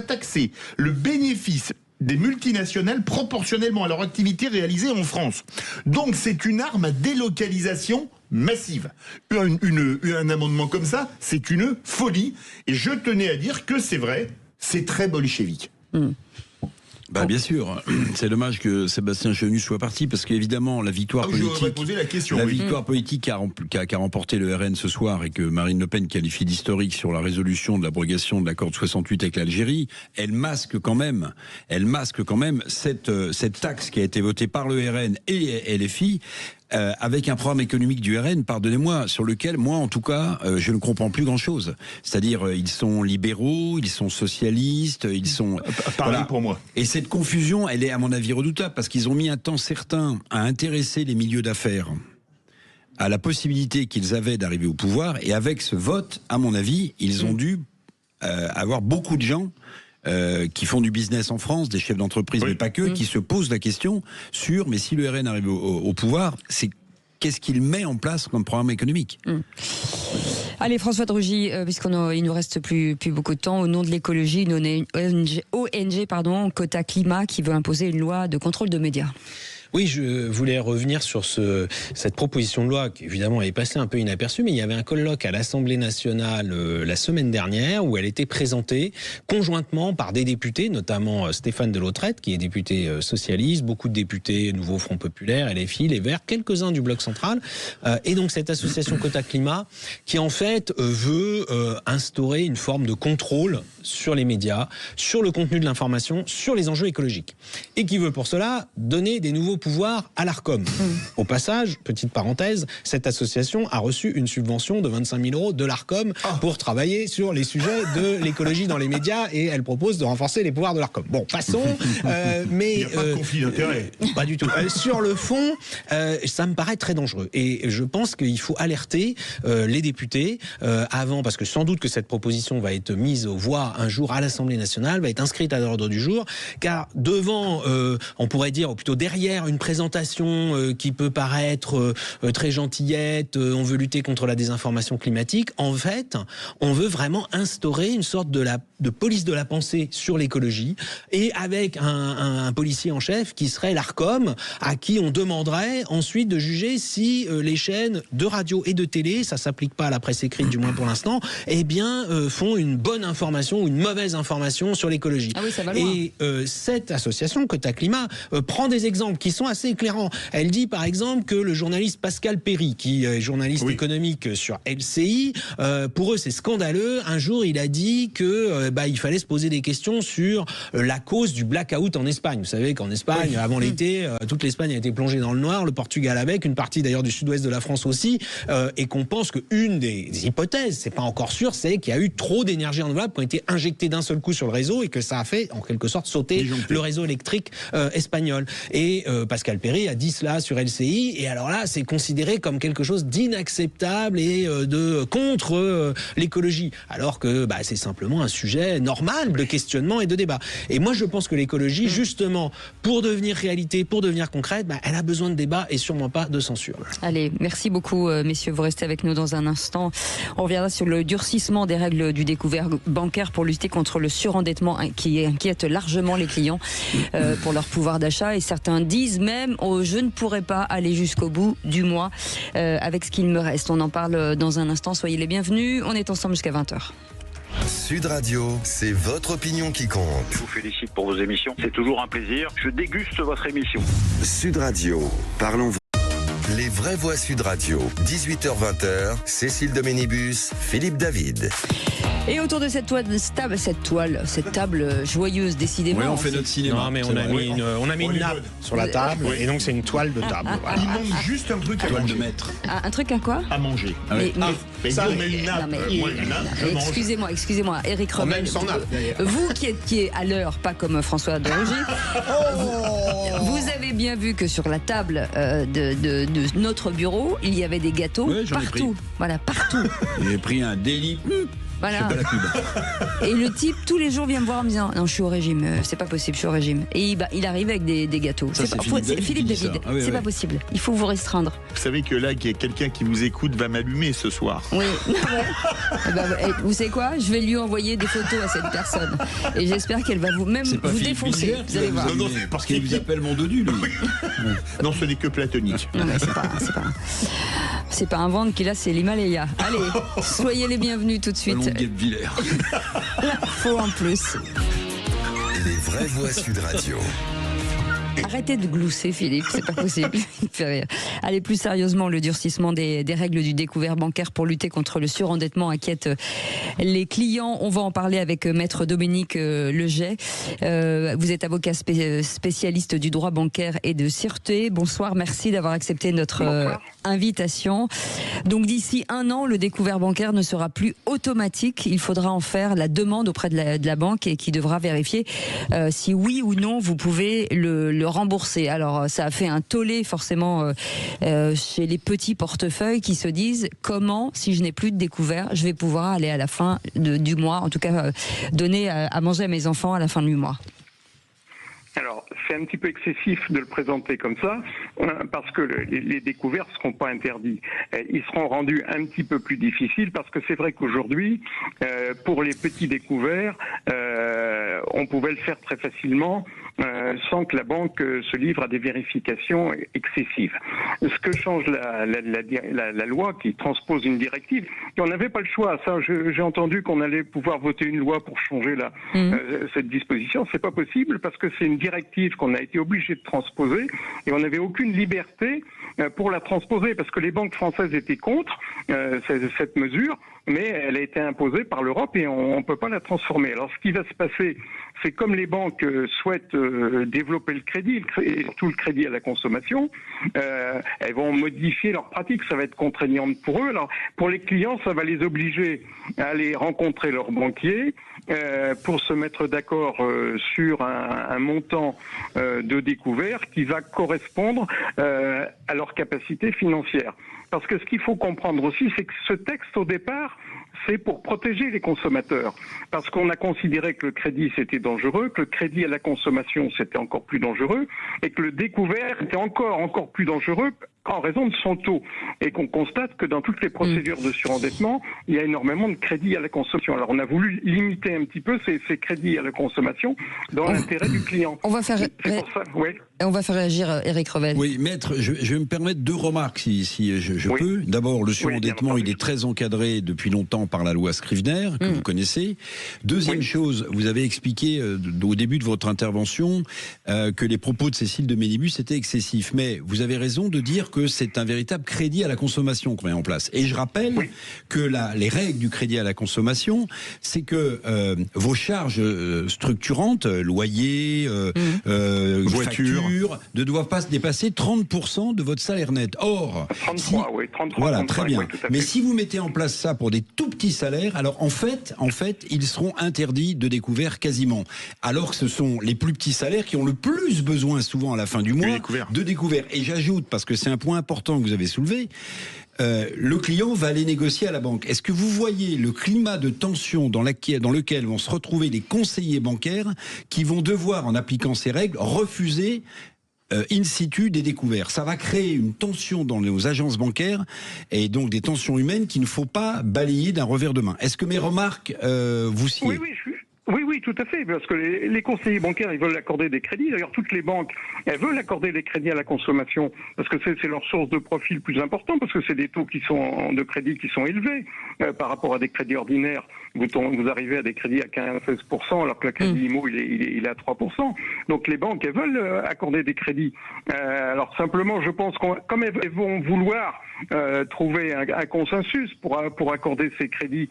taxer le bénéfice des multinationales proportionnellement à leur activité réalisée en France. Donc c'est une arme à délocalisation massive. Un amendement comme ça, c'est une folie. Et je tenais à dire que c'est vrai, c'est très bolchevique. Bah, bien sûr, c'est dommage que Sébastien Chenu soit parti parce qu'évidemment la victoire politique qu'a remporté le RN ce soir et que Marine Le Pen qualifie d'historique sur la résolution de l'abrogation de l'accord de 68 avec l'Algérie, elle masque quand même cette taxe qui a été votée par le RN et LFI. Avec un programme économique du RN, pardonnez-moi, sur lequel, moi en tout cas, je ne comprends plus grand-chose. C'est-à-dire, ils sont libéraux, ils sont socialistes, ils sont... Parlez pour moi. Et cette confusion, elle est à mon avis redoutable, parce qu'ils ont mis un temps certain à intéresser les milieux d'affaires à la possibilité qu'ils avaient d'arriver au pouvoir, et avec ce vote, à mon avis, ils ont dû avoir beaucoup de gens qui font du business en France, des chefs d'entreprise, mais pas que, qui se posent la question sur, mais si le RN arrive au pouvoir, c'est qu'est-ce qu'il met en place comme programme économique? Allez, François de Rugy, puisqu'il nous reste plus beaucoup de temps, au nom de l'écologie, une ONG, Quota Climat, qui veut imposer une loi de contrôle de médias. Oui, je voulais revenir sur cette proposition de loi qui évidemment est passée un peu inaperçue, mais il y avait un colloque à l'Assemblée nationale la semaine dernière où elle était présentée conjointement par des députés, notamment Stéphane Delautrette qui est député socialiste, beaucoup de députés Nouveau Front Populaire, LFI, Les Verts, quelques-uns du Bloc Central, et donc cette association Quota Climat qui en fait veut instaurer une forme de contrôle sur les médias, sur le contenu de l'information, sur les enjeux écologiques, et qui veut pour cela donner des nouveaux pouvoir à l'Arcom. Au passage, petite parenthèse, cette association a reçu une subvention de 25 000 € de l'Arcom pour travailler sur les sujets de l'écologie dans les médias, et elle propose de renforcer les pouvoirs de l'Arcom. Bon, passons. Mais il n'y a pas de conflit d'intérêt. Pas du tout. Sur le fond, ça me paraît très dangereux. Et je pense qu'il faut alerter les députés avant, parce que sans doute que cette proposition va être mise aux voix un jour à l'Assemblée nationale, va être inscrite à l'ordre du jour, car devant, on pourrait dire, ou plutôt derrière une présentation qui peut paraître très gentillette, on veut lutter contre la désinformation climatique, en fait, on veut vraiment instaurer une sorte de police de la pensée sur l'écologie, et avec un policier en chef qui serait l'Arcom, à qui on demanderait ensuite de juger si les chaînes de radio et de télé, ça s'applique pas à la presse écrite du moins pour l'instant, eh bien font une bonne information ou une mauvaise information sur l'écologie. Ah oui, ça va loin. Et cette association Quota Climat prend des exemples qui sont assez éclairants. Elle dit par exemple que le journaliste Pascal Perry, qui est journaliste économique sur LCI, pour eux c'est scandaleux. Un jour il a dit que il fallait se poser des questions sur la cause du blackout en Espagne. Vous savez qu'en Espagne, avant l'été, toute l'Espagne a été plongée dans le noir, le Portugal avec, une partie d'ailleurs du sud-ouest de la France aussi, et qu'on pense qu'une des hypothèses, c'est pas encore sûr, c'est qu'il y a eu trop d'énergie renouvelable qui ont été injectées d'un seul coup sur le réseau et que ça a fait en quelque sorte sauter le réseau électrique espagnol. Et Pascal Perry a dit cela sur LCI, et alors là c'est considéré comme quelque chose d'inacceptable et de contre l'écologie, alors que c'est simplement un sujet normal de questionnement et de débat. Et moi je pense que l'écologie, justement, pour devenir réalité, pour devenir concrète, elle a besoin de débat et sûrement pas de censure. Allez, merci beaucoup messieurs, vous restez avec nous dans un instant. On reviendra sur le durcissement des règles du découvert bancaire pour lutter contre le surendettement qui inquiète largement les clients pour leur pouvoir d'achat, et certains disent même je ne pourrai pas aller jusqu'au bout du mois avec ce qu'il me reste. On en parle dans un instant, soyez les bienvenus, on est ensemble jusqu'à 20h. Sud Radio, c'est votre opinion qui compte. Je vous félicite pour vos émissions, c'est toujours un plaisir. Je déguste votre émission. Sud Radio, parlons-vous. Les vraies voix Sud Radio, 18h-20h, Cécile Doménibus, Philippe David. Et autour de cette table joyeuse, décidément. Oui, on fait notre cinéma. Non, mais on a mis une nappe sur la table, et donc c'est une toile de table. Voilà. Il manque juste un truc à manger. Un truc à quoi? À manger. Excusez-moi, Éric Revel. Vous qui êtes à l'heure, pas comme François de Rugy, vous avez bien vu que sur la table de notre bureau, il y avait des gâteaux partout. Voilà, partout. J'ai pris un délit. Voilà. Et le type, tous les jours, vient me voir en me disant non, je suis au régime, c'est pas possible, je suis au régime. Et il arrive avec des gâteaux. C'est Philippe David, c'est pas possible. Il faut vous restreindre. Vous savez que là, il y a quelqu'un qui vous écoute va m'allumer ce soir. Oui. Vous savez quoi? Je vais lui envoyer des photos à cette personne. Et j'espère qu'elle va vous défoncer. Vous allez voir. Non, parce qu'il vous appelle mon dodu, lui. Non, ce n'est que platonique. Non, mais c'est pas un ventre qu'il a, c'est l'Himalaya. Allez, soyez les bienvenus tout de suite. L'info en plus. Les vraies voix Sud Radio. Arrêtez de glousser, Philippe, c'est pas possible. Il me fait rire. Allez, plus sérieusement, le durcissement des règles du découvert bancaire pour lutter contre le surendettement inquiète les clients. On va en parler avec Maître Dominique Leget. Vous êtes avocat spécialiste du droit bancaire et de sûreté. Bonsoir, merci d'avoir accepté notre invitation. Donc d'ici 1 an, le découvert bancaire ne sera plus automatique. Il faudra en faire la demande auprès de la banque et qui devra vérifier si oui ou non vous pouvez le rembourser. Alors ça a fait un tollé forcément chez les petits portefeuilles qui se disent comment, si je n'ai plus de découvert, je vais pouvoir aller à la fin du mois, en tout cas donner à manger à mes enfants à la fin du mois. Alors, c'est un petit peu excessif de le présenter comme ça, parce que les découverts ne seront pas interdits. Ils seront rendus un petit peu plus difficiles, parce que c'est vrai qu'aujourd'hui, pour les petits découverts, on pouvait le faire très facilement, sans que la banque se livre à des vérifications excessives. Ce que change la loi qui transpose une directive, et on n'avait pas le choix. Ça, j'ai entendu qu'on allait pouvoir voter une loi pour changer cette disposition. C'est pas possible parce que c'est une directive qu'on a été obligé de transposer et on n'avait aucune liberté pour la transposer parce que les banques françaises étaient contre cette mesure. Mais elle a été imposée par l'Europe et on ne peut pas la transformer. Alors ce qui va se passer, c'est comme les banques souhaitent développer le crédit, tout le crédit à la consommation, elles vont modifier leurs pratiques, ça va être contraignant pour eux. Alors pour les clients, ça va les obliger à aller rencontrer leur banquier pour se mettre d'accord sur un montant de découvert qui va correspondre à leur capacité financière. Parce que ce qu'il faut comprendre aussi, c'est que ce texte, au départ, c'est pour protéger les consommateurs. Parce qu'on a considéré que le crédit, c'était dangereux, que le crédit à la consommation, c'était encore plus dangereux, et que le découvert était encore plus dangereux en raison de son taux. Et qu'on constate que dans toutes les procédures de surendettement, il y a énormément de crédits à la consommation. Alors on a voulu limiter un petit peu ces crédits à la consommation dans l'intérêt du client. On va faire réagir Éric Revel. Oui, maître, je vais me permettre 2 remarques si je peux. D'abord, le surendettement, il est très encadré depuis longtemps par la loi Scrivener, que vous connaissez. Deuxième chose, vous avez expliqué au début de votre intervention que les propos de Cécile de Ménibus étaient excessifs. Mais vous avez raison de dire que c'est un véritable crédit à la consommation qu'on met en place. Et je rappelle que les règles du crédit à la consommation, c'est que vos charges structurantes, loyer, voiture, ne doivent pas dépasser 30% de votre salaire net. Or, 33, oui, 33. Voilà, 35, très bien. Oui, mais si vous mettez en place ça pour des tout petits salaires, alors en fait, ils seront interdits de découvert quasiment. Alors que ce sont les plus petits salaires qui ont le plus besoin souvent à la fin du mois de découvert. Et j'ajoute, parce que c'est un point important que vous avez soulevé, le client va aller négocier à la banque. Est-ce que vous voyez le climat de tension dans lequel vont se retrouver les conseillers bancaires qui vont devoir, en appliquant ces règles, refuser in situ des découverts? Ça va créer une tension dans nos agences bancaires et donc des tensions humaines qu'il ne faut pas balayer d'un revers de main. Est-ce que mes remarques vous sied? Oui, oui, tout à fait, parce que les conseillers bancaires, ils veulent accorder des crédits. D'ailleurs, toutes les banques, elles veulent accorder des crédits à la consommation, parce que c'est leur source de profit le plus important, parce que c'est des taux de crédit qui sont élevés par rapport à des crédits ordinaires. Vous arrivez à des crédits à 15-16%, alors que le crédit IMO, il est à 3%. Donc les banques, elles veulent accorder des crédits. Alors simplement, je pense comme elles vont vouloir trouver un consensus pour accorder ces crédits,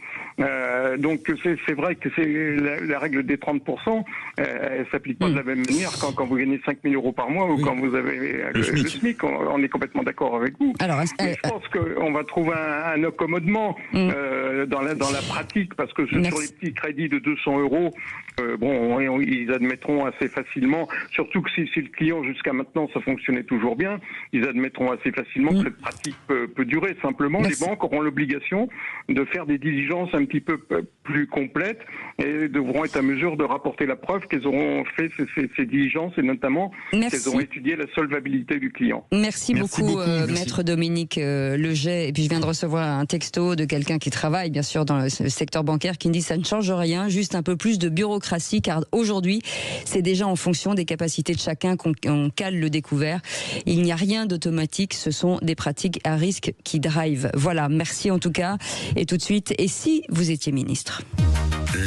donc c'est vrai que c'est la règle des 30%, elle s'applique pas de la même manière quand vous gagnez 5 000 euros par mois ou quand vous avez le SMIC. On est complètement d'accord avec vous. Alors, mais je pense qu'on va trouver un accommodement dans la pratique, parce que sur les petits crédits de 200 euros, ils admettront assez facilement, surtout que si le client jusqu'à maintenant ça fonctionnait toujours bien, ils admettront assez facilement que cette pratique peut durer. Simplement, les banques auront l'obligation de faire des diligences un petit peu plus complètes et devront être à mesure de rapporter la preuve qu'elles auront fait ces diligences, et notamment qu'elles auront étudié la solvabilité du client. Merci beaucoup. Maître Dominique Leget. Et puis je viens de recevoir un texto de quelqu'un qui travaille bien sûr dans le secteur bancaire, qui me dit ça ne change rien, juste un peu plus de bureaucratie, car aujourd'hui c'est déjà en fonction des capacités de chacun qu'on cale le découvert. Il n'y a rien d'automatique, ce sont des pratiques à risque qui drive. Voilà, merci en tout cas. Et tout de suite, et si vous étiez ministre ?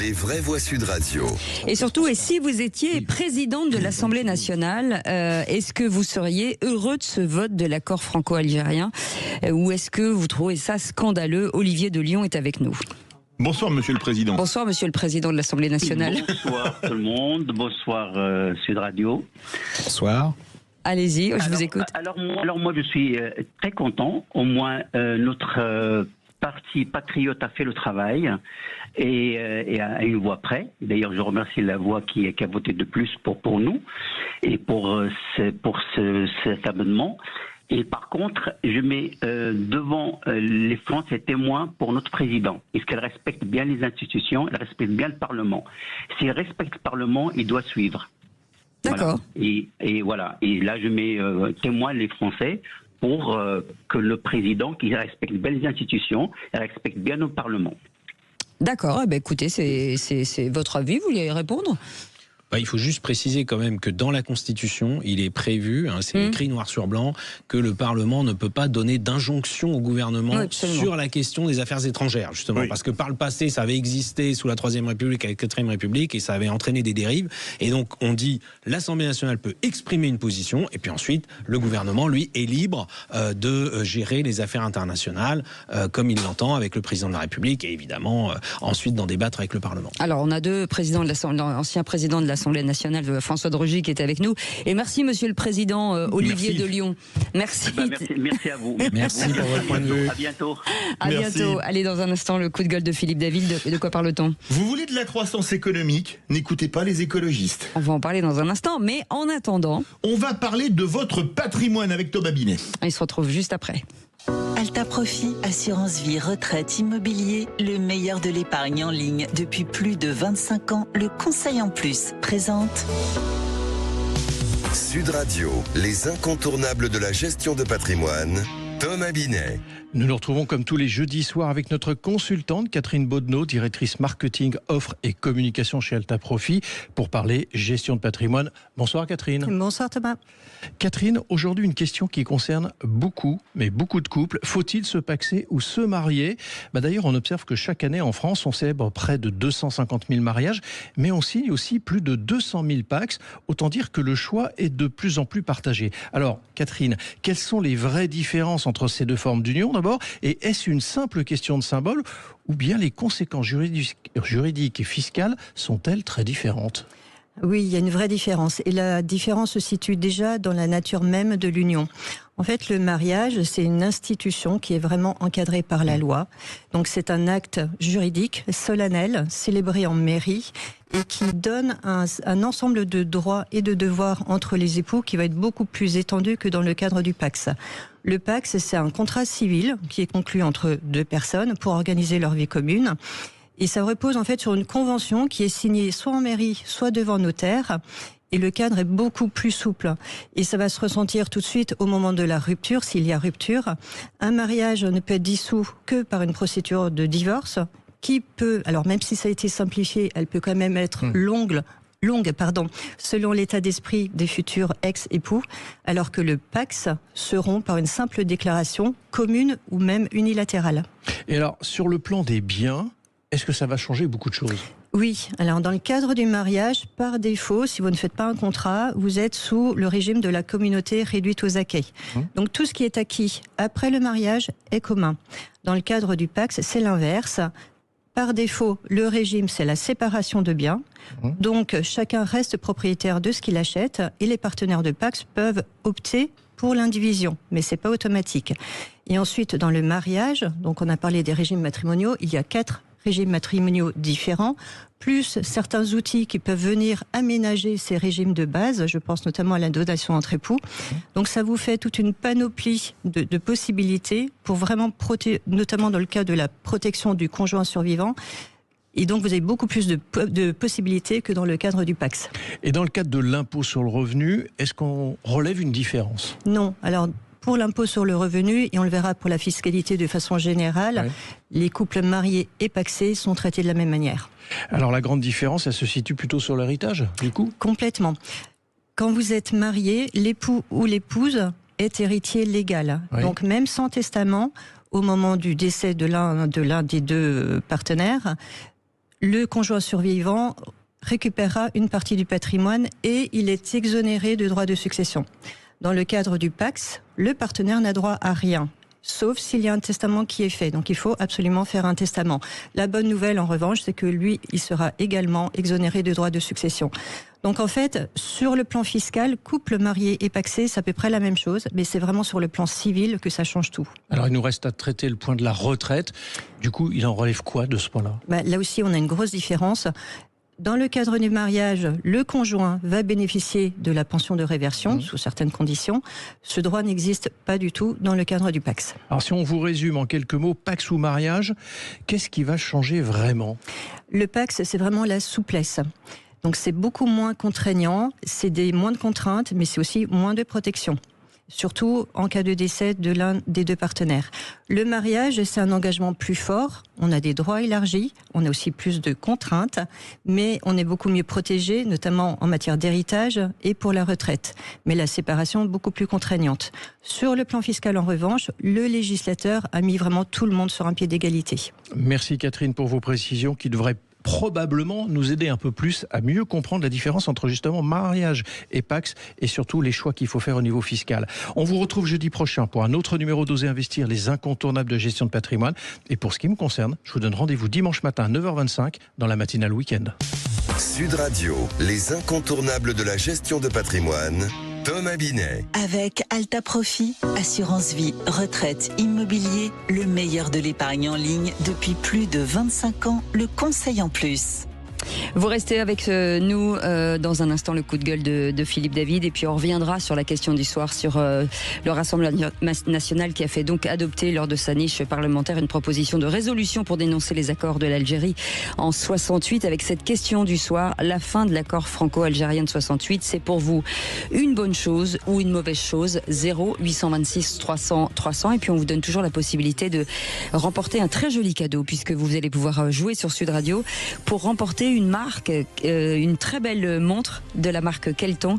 Les vraies voix Sud Radio. Et surtout, et si vous étiez présidente de l'Assemblée nationale, est-ce que vous seriez heureux de ce vote de l'accord franco-algérien, ou est-ce que vous trouvez ça scandaleux ? Olivier de Lyon est avec nous. Bonsoir Monsieur le Président. Bonsoir Monsieur le Président de l'Assemblée nationale. Bonsoir tout le monde, bonsoir Sud Radio. Bonsoir. Allez-y, je vous écoute. Alors moi je suis très content, au moins notre parti patriote a fait le travail et à une voix près. D'ailleurs, je remercie la voix qui a voté de plus pour nous et pour cet amendement. Et par contre, je mets devant les Français témoins pour notre président. Est-ce qu'elle respecte bien les institutions, elle respecte bien le Parlement. S'il respecte le Parlement, il doit suivre. D'accord. Voilà. Et voilà. Et là, je mets témoin les Français pour que le président, qui respecte bien les institutions, respecte bien nos parlements. D'accord. Eh bien, écoutez, c'est votre avis. Vous voulez répondre ? Il faut juste préciser quand même que dans la Constitution, il est prévu, c'est écrit noir sur blanc, que le Parlement ne peut pas donner d'injonction au gouvernement sur la question des affaires étrangères, justement, parce que par le passé, ça avait existé sous la Troisième République, avec la Quatrième République, et ça avait entraîné des dérives. Et donc, on dit, l'Assemblée nationale peut exprimer une position, et puis ensuite, le gouvernement, lui, est libre de gérer les affaires internationales comme il l'entend avec le président de la République, et évidemment, ensuite d'en débattre avec le Parlement. Alors, on a deux présidents de l'Assemblée, ancien président de l'Assemblée nationale, François de Rugy, qui est avec nous. Et merci, Monsieur le Président Olivier de Lyon. Merci. Merci à vous. Merci pour votre point de vue. À bientôt. À bientôt. Allez, dans un instant, le coup de gueule de Philippe David. De quoi parle-t-on ? Vous voulez de la croissance économique ? N'écoutez pas les écologistes. On va en parler dans un instant, mais en attendant... On va parler de votre patrimoine avec Thomas Binet. Il se retrouve juste après. Alta Profit, assurance vie, retraite, immobilier, le meilleur de l'épargne en ligne depuis plus de 25 ans. Le Conseil en Plus présente Sud Radio, les incontournables de la gestion de patrimoine. Thomas Binet. Nous nous retrouvons comme tous les jeudis soirs avec notre consultante Catherine Baudenot, directrice marketing, offre et communication chez Alta Profit, pour parler gestion de patrimoine. Bonsoir Catherine. Bonsoir Thomas. Catherine, aujourd'hui une question qui concerne beaucoup de couples. Faut-il se paxer ou se marier ? D'ailleurs, on observe que chaque année en France, on célèbre près de 250 000 mariages, mais on signe aussi plus de 200 000 pax. Autant dire que le choix est de plus en plus partagé. Alors Catherine, quelles sont les vraies différences entre ces deux formes d'union d'abord ? Et est-ce une simple question de symbole ou bien les conséquences juridiques et fiscales sont-elles très différentes ? Oui, il y a une vraie différence. Et la différence se situe déjà dans la nature même de l'union. En fait, le mariage, c'est une institution qui est vraiment encadrée par la loi. Donc c'est un acte juridique, solennel, célébré en mairie, et qui donne un ensemble de droits et de devoirs entre les époux qui va être beaucoup plus étendu que dans le cadre du PACS. Le PACS, c'est un contrat civil qui est conclu entre deux personnes pour organiser leur vie commune. Et ça repose en fait sur une convention qui est signée soit en mairie, soit devant notaire. Et le cadre est beaucoup plus souple. Et ça va se ressentir tout de suite au moment de la rupture, s'il y a rupture. Un mariage ne peut être dissous que par une procédure de divorce, qui peut, alors même si ça a été simplifié, elle peut quand même être longue, selon l'état d'esprit des futurs ex-époux, alors que le PACS se rompt par une simple déclaration commune ou même unilatérale. Et alors, sur le plan des biens, est-ce que ça va changer beaucoup de choses ? Oui, alors dans le cadre du mariage, par défaut, si vous ne faites pas un contrat, vous êtes sous le régime de la communauté réduite aux acquis. Donc tout ce qui est acquis après le mariage est commun. Dans le cadre du PACS, c'est l'inverse. Par défaut, le régime, c'est la séparation de biens. Donc, chacun reste propriétaire de ce qu'il achète et les partenaires de PACS peuvent opter pour l'indivision, mais c'est pas automatique. Et ensuite, dans le mariage, donc on a parlé des régimes matrimoniaux, il y a 4 régimes matrimoniaux différents, plus certains outils qui peuvent venir aménager ces régimes de base. Je pense notamment à la donation entre époux. Donc ça vous fait toute une panoplie de possibilités pour vraiment notamment dans le cas de la protection du conjoint survivant. Et donc vous avez beaucoup plus de possibilités que dans le cadre du PACS. Et dans le cadre de l'impôt sur le revenu, est-ce qu'on relève une différence ? Non. Alors, pour l'impôt sur le revenu, et on le verra pour la fiscalité de façon générale, les couples mariés et pacsés sont traités de la même manière. Alors la grande différence, elle se situe plutôt sur l'héritage, du coup ? Complètement. Quand vous êtes marié, l'époux ou l'épouse est héritier légal. Donc même sans testament, au moment du décès de l'un des deux partenaires, le conjoint survivant récupérera une partie du patrimoine et il est exonéré de droits de succession. Dans le cadre du PACS, le partenaire n'a droit à rien, sauf s'il y a un testament qui est fait. Donc il faut absolument faire un testament. La bonne nouvelle, en revanche, c'est que lui, il sera également exonéré de droits de succession. Donc en fait, sur le plan fiscal, couple marié et pacsé, c'est à peu près la même chose, mais c'est vraiment sur le plan civil que ça change tout. Alors il nous reste à traiter le point de la retraite. Du coup, il en relève quoi de ce point-là ? Là aussi, on a une grosse différence. Dans le cadre du mariage, le conjoint va bénéficier de la pension de réversion sous certaines conditions. Ce droit n'existe pas du tout dans le cadre du PACS. Alors si on vous résume en quelques mots, PACS ou mariage, qu'est-ce qui va changer vraiment ? Le PACS, c'est vraiment la souplesse. Donc c'est beaucoup moins contraignant, c'est moins de contraintes, mais c'est aussi moins de protection. Surtout en cas de décès de l'un des deux partenaires. Le mariage, c'est un engagement plus fort, on a des droits élargis, on a aussi plus de contraintes, mais on est beaucoup mieux protégé, notamment en matière d'héritage et pour la retraite. Mais la séparation est beaucoup plus contraignante. Sur le plan fiscal, en revanche, le législateur a mis vraiment tout le monde sur un pied d'égalité. Merci Catherine pour vos précisions qui devraient probablement nous aider un peu plus à mieux comprendre la différence entre justement mariage et PACS et surtout les choix qu'il faut faire au niveau fiscal. On vous retrouve jeudi prochain pour un autre numéro d'Oser Investir, les incontournables de gestion de patrimoine. Et pour ce qui me concerne, je vous donne rendez-vous dimanche matin à 9h25 dans la matinale week-end. Sud Radio, les incontournables de la gestion de patrimoine. Thomas Binet. Avec Alta Profit, assurance vie, retraite, immobilier, le meilleur de l'épargne en ligne depuis plus de 25 ans, le conseil en plus. Vous restez avec nous dans un instant, le coup de gueule de Philippe David, et puis on reviendra sur la question du soir sur le Rassemblement national qui a fait donc adopter lors de sa niche parlementaire une proposition de résolution pour dénoncer les accords de l'Algérie en 68. Avec cette question du soir, la fin de l'accord franco-algérien de 68, c'est pour vous une bonne chose ou une mauvaise chose? 0826 300 300, et puis on vous donne toujours la possibilité de remporter un très joli cadeau puisque vous allez pouvoir jouer sur Sud Radio pour remporter une marque, une très belle montre de la marque Kelton,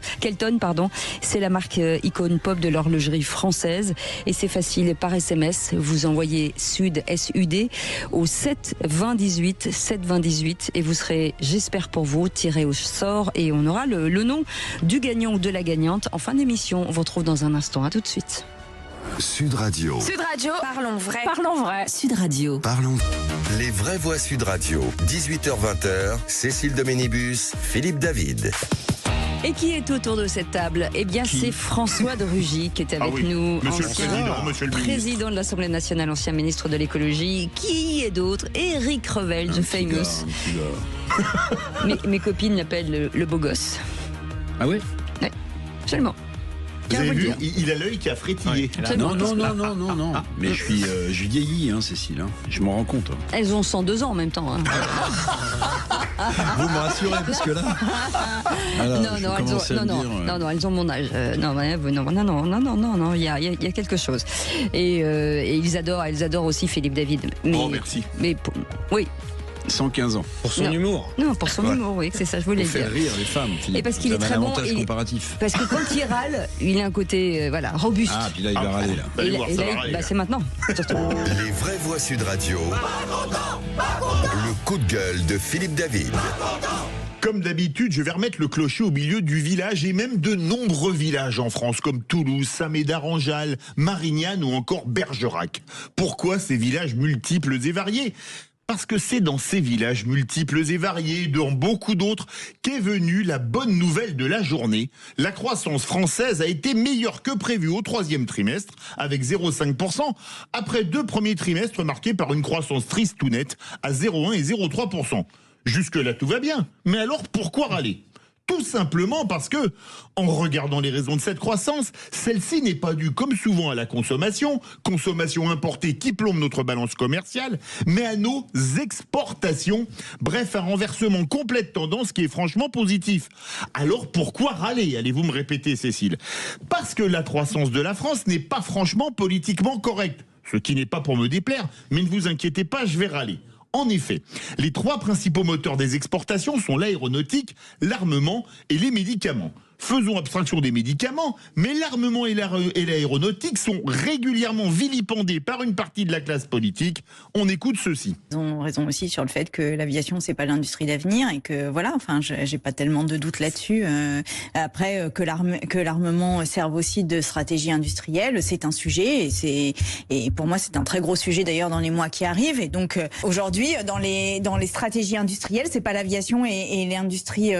c'est la marque icône pop de l'horlogerie française, et c'est facile, par SMS, vous envoyez SUD, SUD au 7 20 18 et vous serez, j'espère pour vous, tiré au sort, et on aura le nom du gagnant ou de la gagnante en fin d'émission. On vous retrouve dans un instant, à tout de suite. Sud Radio. Sud Radio, parlons vrai. Parlons vrai. Sud Radio. Parlons. Les vraies voix Sud Radio. 18h-20h, Cécile Doménibus, Philippe David. Et qui est autour de cette table? Eh bien, c'est François de Rugy qui est avec nous. Monsieur le président de l'Assemblée nationale, ancien ministre de l'écologie. Qui est d'autre? Éric Revel, The Famous. Mes copines l'appellent le beau gosse. Ah oui? Oui, absolument. Vous avez vu, il a l'œil qui a frétillé. Ouais. Non. Mais je vieillis, Cécile. Je m'en rends compte. Elles ont 102 ans en même temps. Vous me rassurez, parce que là... Non, elles ont mon âge. Non, il y a quelque chose. Et elles adorent aussi Philippe David. Mais, merci. Mais Oui. 115 ans. Pour son humour. Non, pour son humour, oui, c'est ça, je voulais dire. Faire rire les femmes, Philippe. Et parce qu'il est très bon. Comparatif. Parce que quand il râle, il a un côté robuste. Ah, puis là, il va râler, là. C'est maintenant, surtout. Les vraies voix Sud Radio. Le coup de gueule de Philippe David. Comme d'habitude, je vais remettre le clocher au milieu du village et même de nombreux villages en France comme Toulouse, Saint-Médard-en-Jalles, Marignane ou encore Bergerac. Pourquoi ces villages multiples et variés ? Parce que c'est dans ces villages multiples et variés, dans beaucoup d'autres, qu'est venue la bonne nouvelle de la journée. La croissance française a été meilleure que prévu au 3e trimestre, avec 0,5%, après 2 premiers trimestres marqués par une croissance triste ou nette à 0,1 et 0,3%. Jusque-là, tout va bien. Mais alors, pourquoi râler ? Tout simplement parce que, en regardant les raisons de cette croissance, celle-ci n'est pas due comme souvent à la consommation importée qui plombe notre balance commerciale, mais à nos exportations. Bref, un renversement complet de tendance qui est franchement positif. Alors pourquoi râler ? Allez-vous me répéter, Cécile ? Parce que la croissance de la France n'est pas franchement politiquement correcte. Ce qui n'est pas pour me déplaire, mais ne vous inquiétez pas, je vais râler. En effet, les 3 principaux moteurs des exportations sont l'aéronautique, l'armement et les médicaments. Faisons abstraction des médicaments, mais l'armement et l'aéronautique sont régulièrement vilipendés par une partie de la classe politique. On écoute ceci. Ils ont raison aussi sur le fait que l'aviation, c'est pas l'industrie d'avenir et que voilà, enfin, j'ai pas tellement de doute là-dessus. Après, que l'armement serve aussi de stratégie industrielle, c'est un sujet et pour moi, c'est un très gros sujet d'ailleurs dans les mois qui arrivent. Et donc, aujourd'hui, dans les stratégies industrielles, c'est pas l'aviation et l'industrie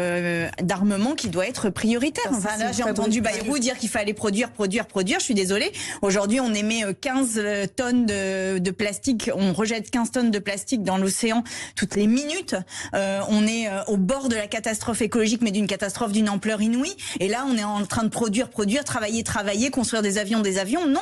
d'armement qui doit être prioritaire. Enfin, là, j'ai entendu Bayrou dire qu'il fallait produire. Je suis désolée. Aujourd'hui, on émet 15 tonnes de plastique. On rejette 15 tonnes de plastique dans l'océan toutes les minutes. On est au bord de la catastrophe écologique, mais d'une catastrophe d'une ampleur inouïe. Et là, on est en train de produire, travailler, construire des avions. Non.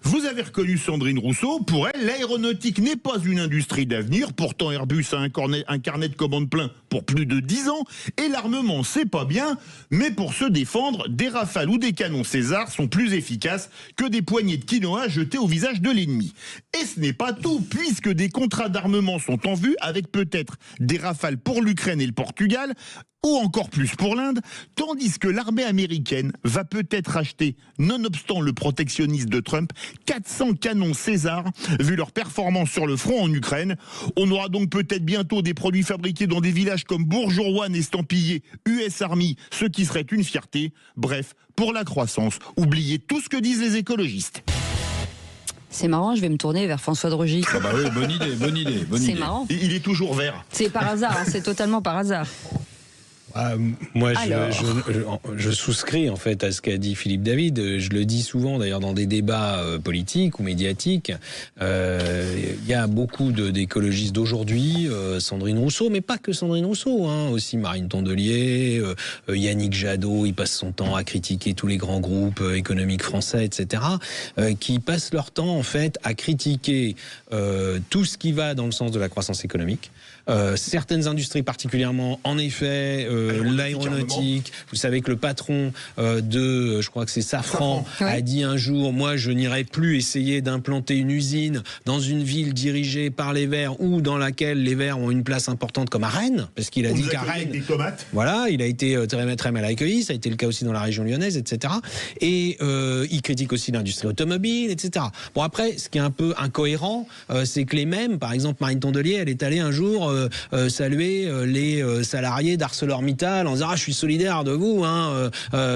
Vous avez reconnu Sandrine Rousseau. Pour elle, l'aéronautique n'est pas une industrie d'avenir. Pourtant, Airbus a un carnet de commandes plein pour plus de 10 ans. Et l'armement, c'est pas bien. Mais pour se défendre, des Rafales ou des canons César sont plus efficaces que des poignées de quinoa jetées au visage de l'ennemi. Et ce n'est pas tout, puisque des contrats d'armement sont en vue avec peut-être des Rafales pour l'Ukraine et le Portugal, ou encore plus pour l'Inde, tandis que l'armée américaine va peut-être acheter, nonobstant le protectionnisme de Trump, 400 canons César, vu leur performance sur le front en Ukraine. On aura donc peut-être bientôt des produits fabriqués dans des villages comme Bourg-en-Rouen estampillés US Army, ce qui serait une fierté. Bref, pour la croissance, oubliez tout ce que disent les écologistes. C'est marrant, je vais me tourner vers François de Rugy. Ah bah oui, bonne idée. C'est marrant. Il est toujours vert. C'est par hasard, c'est totalement par hasard. Moi, je souscris en fait à ce qu'a dit Philippe David. Je le dis souvent d'ailleurs dans des débats politiques ou médiatiques. Il y a beaucoup d'écologistes d'aujourd'hui, Sandrine Rousseau, mais pas que Sandrine Rousseau, aussi Marine Tondelier, Yannick Jadot, il passe son temps à critiquer tous les grands groupes économiques français, etc., qui passent leur temps en fait à critiquer tout ce qui va dans le sens de la croissance économique. Certaines industries particulièrement, en effet, l'aéronautique. Vous savez que le patron je crois que c'est Safran, a dit un jour, moi je n'irai plus essayer d'implanter une usine dans une ville dirigée par les Verts ou dans laquelle les Verts ont une place importante comme à Rennes, parce qu'il a dit qu'à Rennes, des tomates. Voilà, il a été très mal accueilli, ça a été le cas aussi dans la région lyonnaise, etc. Et il critique aussi l'industrie automobile, etc. Bon, après, ce qui est un peu incohérent, c'est que les mêmes, par exemple Marine Tondelier, elle est allée un jour saluer les salariés d'ArcelorMittal en disant je suis solidaire de vous,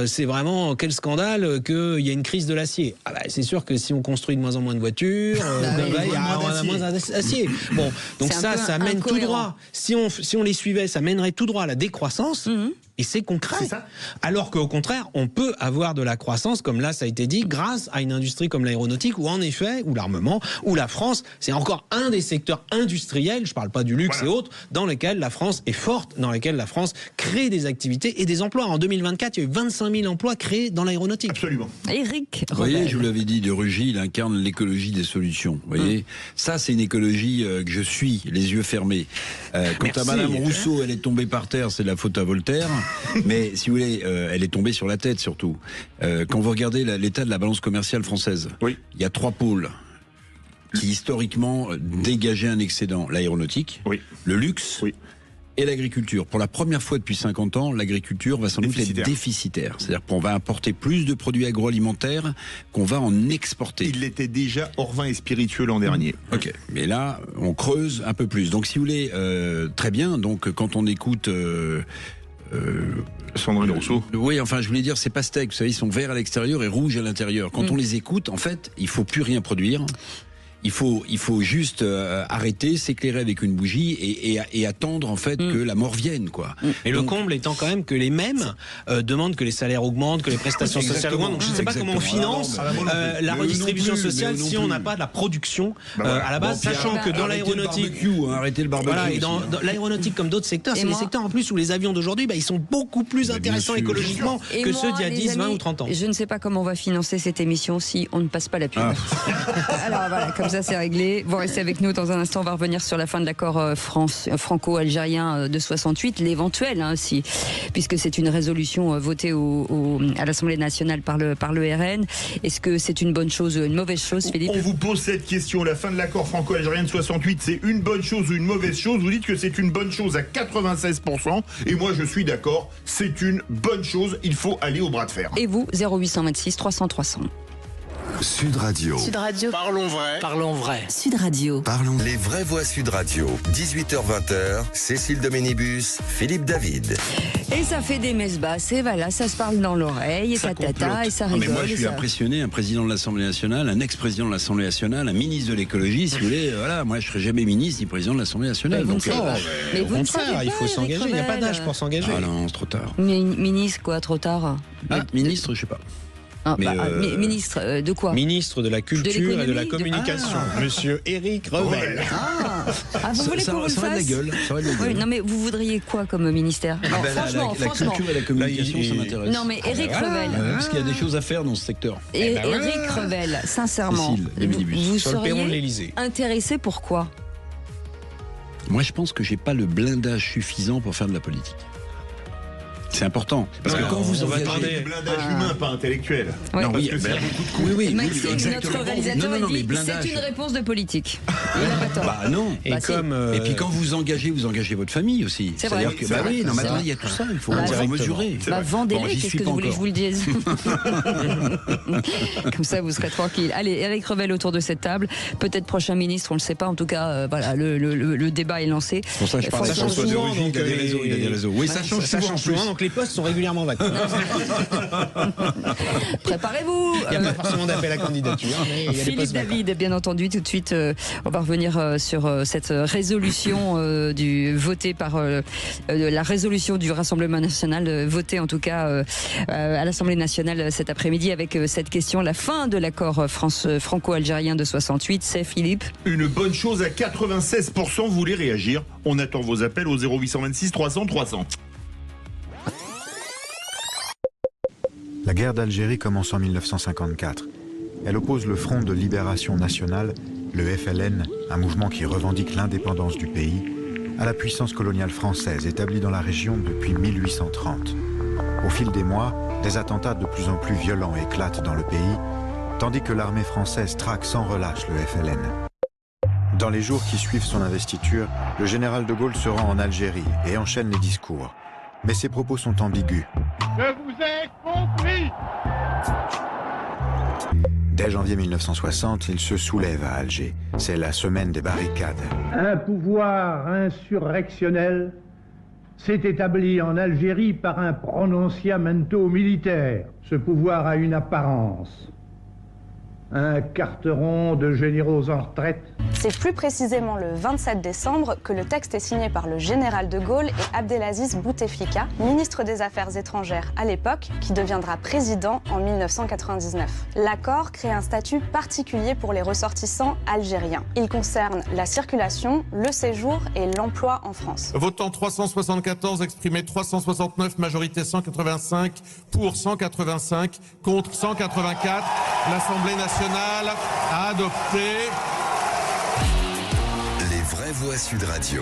c'est vraiment quel scandale qu'il y ait une crise de l'acier. C'est sûr que si on construit de moins en moins de voitures, il y a moins d'acier. Bon, donc ça mène tout droit. Si on les suivait, ça mènerait tout droit à la décroissance. Et c'est concret. C'est ça. Alors qu'au contraire, on peut avoir de la croissance, comme là ça a été dit, grâce à une industrie comme l'aéronautique, ou en effet, ou l'armement, ou la France, c'est encore un des secteurs industriels, je ne parle pas du luxe et autres, dans lesquels la France est forte, dans lesquels la France crée des activités et des emplois. En 2024, il y a eu 25 000 emplois créés dans l'aéronautique. Absolument. Éric, vous voyez, je vous l'avais dit, de Rugy, il incarne l'écologie des solutions. Vous voyez, ça c'est une écologie que je suis, les yeux fermés. Quant à Madame Rousseau, elle est tombée par terre, c'est de la faute à Voltaire. Mais si vous voulez, elle est tombée sur la tête surtout. Quand vous regardez l'état de la balance commerciale française, il y a 3 pôles. qui historiquement dégageaient un excédent, l'aéronautique, le luxe et l'agriculture. Pour la première fois depuis 50 ans, l'agriculture va sans doute être déficitaire. C'est-à-dire qu'on va importer plus de produits agroalimentaires qu'on va en exporter. Il l'était déjà hors vin et spiritueux l'an dernier. Ok, mais là, on creuse un peu plus. Donc si vous voulez, très bien, donc quand on écoute... Sandrine Rousseau. Oui, enfin, je voulais dire, ces pastèques, vous savez, ils sont verts à l'extérieur et rouges à l'intérieur. Quand on les écoute, en fait, il faut plus rien produire. Il faut juste arrêter, s'éclairer avec une bougie et attendre en fait que la mort vienne, quoi. Et donc, le comble étant quand même que les mêmes demandent que les salaires augmentent, que les prestations sociales augmentent. Donc je ne sais pas comment on finance la redistribution sociale si on n'a pas de la production à la base, sachant que dans l'aéronautique, arrêtez le barbecue. Voilà, et dans l'aéronautique comme d'autres secteurs, c'est des secteurs en plus où les avions d'aujourd'hui, ils sont beaucoup plus intéressants écologiquement que ceux d'il y a 10, 20 ou 30 ans. Je ne sais pas comment on va financer cette émission si on ne passe pas la pub. Alors voilà, comme ça c'est réglé. Vous restez avec nous dans un instant. On va revenir sur la fin de l'accord franco-algérien de 68, l'éventuel aussi, puisque c'est une résolution votée à l'Assemblée nationale par le RN. Est-ce que c'est une bonne chose ou une mauvaise chose, Philippe? On vous pose cette question. La fin de l'accord franco-algérien de 68, c'est une bonne chose ou une mauvaise chose? Vous dites que c'est une bonne chose à 96%. Et moi, je suis d'accord. C'est une bonne chose. Il faut aller au bras de fer. Et vous, 0826 300 300. Sud Radio. Sud Radio. Parlons vrai. Parlons vrai. Sud Radio. Parlons. Les vraies voix Sud Radio. 18h-20h. Cécile Doménibus, Philippe David. Et ça fait des messes basses. Et voilà, ça se parle dans l'oreille. Et ça tata. Et ça rigole. Mais moi, je suis impressionné. Un président de l'Assemblée nationale, un ex-président de l'Assemblée nationale, un ministre de l'écologie, si vous voulez. Voilà, moi, je serais jamais ministre ni président de l'Assemblée nationale. Mais donc, au contraire, il faut s'engager. Il n'y a pas d'âge pour s'engager. Ah non, c'est trop tard. Mais ministre, quoi, trop tard? Ministre, je sais pas. Ministre de quoi? Ministre de la Culture et de la Communication, Monsieur Éric Revel. Vous voulez qu'on vous le fasse? Ça va de la gueule. Oui, non mais vous voudriez quoi comme ministère? Franchement. La culture et la communication, ça m'intéresse. Non mais Éric Revel. Parce qu'il y a des choses à faire dans ce secteur. Et Éric Revel, sincèrement, vous seriez intéressé pourquoi? Moi je pense que j'ai pas le blindage suffisant pour faire de la politique. C'est important. Parce que quand vous engagez... du blindage humain, pas intellectuel. Ouais. Non, parce que c'est beaucoup de coups. Oui, notre réalisateur dit c'est une réponse de politique. Il n'a pas tort. Bah non. Et puis quand vous engagez votre famille aussi. C'est vrai. Que, oui, non, mais attendez, il y a tout ça, il faut mesurer. Vendez-les, qu'est-ce que vous voulez que je vous le dise? Comme ça, vous serez tranquille. Allez, Éric Revel autour de cette table. Peut-être prochain ministre, on ne le sait pas. En tout cas, voilà, le débat est lancé. C'est pour ça que je parle de François de Rugy, il a des réseaux. Oui, ça change souvent. Donc les postes sont régulièrement vacants. Préparez-vous. Il n'y a pas forcément d'appel à candidature. Philippe David, bien entendu, tout de suite, on va revenir sur cette résolution votée par la résolution du Rassemblement national, votée en tout cas à l'Assemblée nationale cet après-midi avec cette question. La fin de l'accord franco-algérien de 68, c'est Philippe? Une bonne chose à 96%. Vous voulez réagir? On attend vos appels au 0826 300 300. La guerre d'Algérie commence en 1954. Elle oppose le Front de Libération Nationale, le FLN, un mouvement qui revendique l'indépendance du pays, à la puissance coloniale française établie dans la région depuis 1830. Au fil des mois, des attentats de plus en plus violents éclatent dans le pays, tandis que l'armée française traque sans relâche le FLN. Dans les jours qui suivent son investiture, le général de Gaulle se rend en Algérie et enchaîne les discours. Mais ses propos sont ambigus. Je vous ai compris. Dès janvier 1960, il se soulève à Alger. C'est la semaine des barricades. Un pouvoir insurrectionnel s'est établi en Algérie par un prononciamento militaire. Ce pouvoir a une apparence. Un carteron de généraux en retraite. C'est plus précisément le 27 décembre que le texte est signé par le général de Gaulle et Abdelaziz Bouteflika, ministre des Affaires étrangères à l'époque, qui deviendra président en 1999. L'accord crée un statut particulier pour les ressortissants algériens. Il concerne la circulation, le séjour et l'emploi en France. Votant 374, exprimé 369, majorité 185, pour 185, contre 184. L'Assemblée nationale a adopté. Les vraies voix Sud Radio.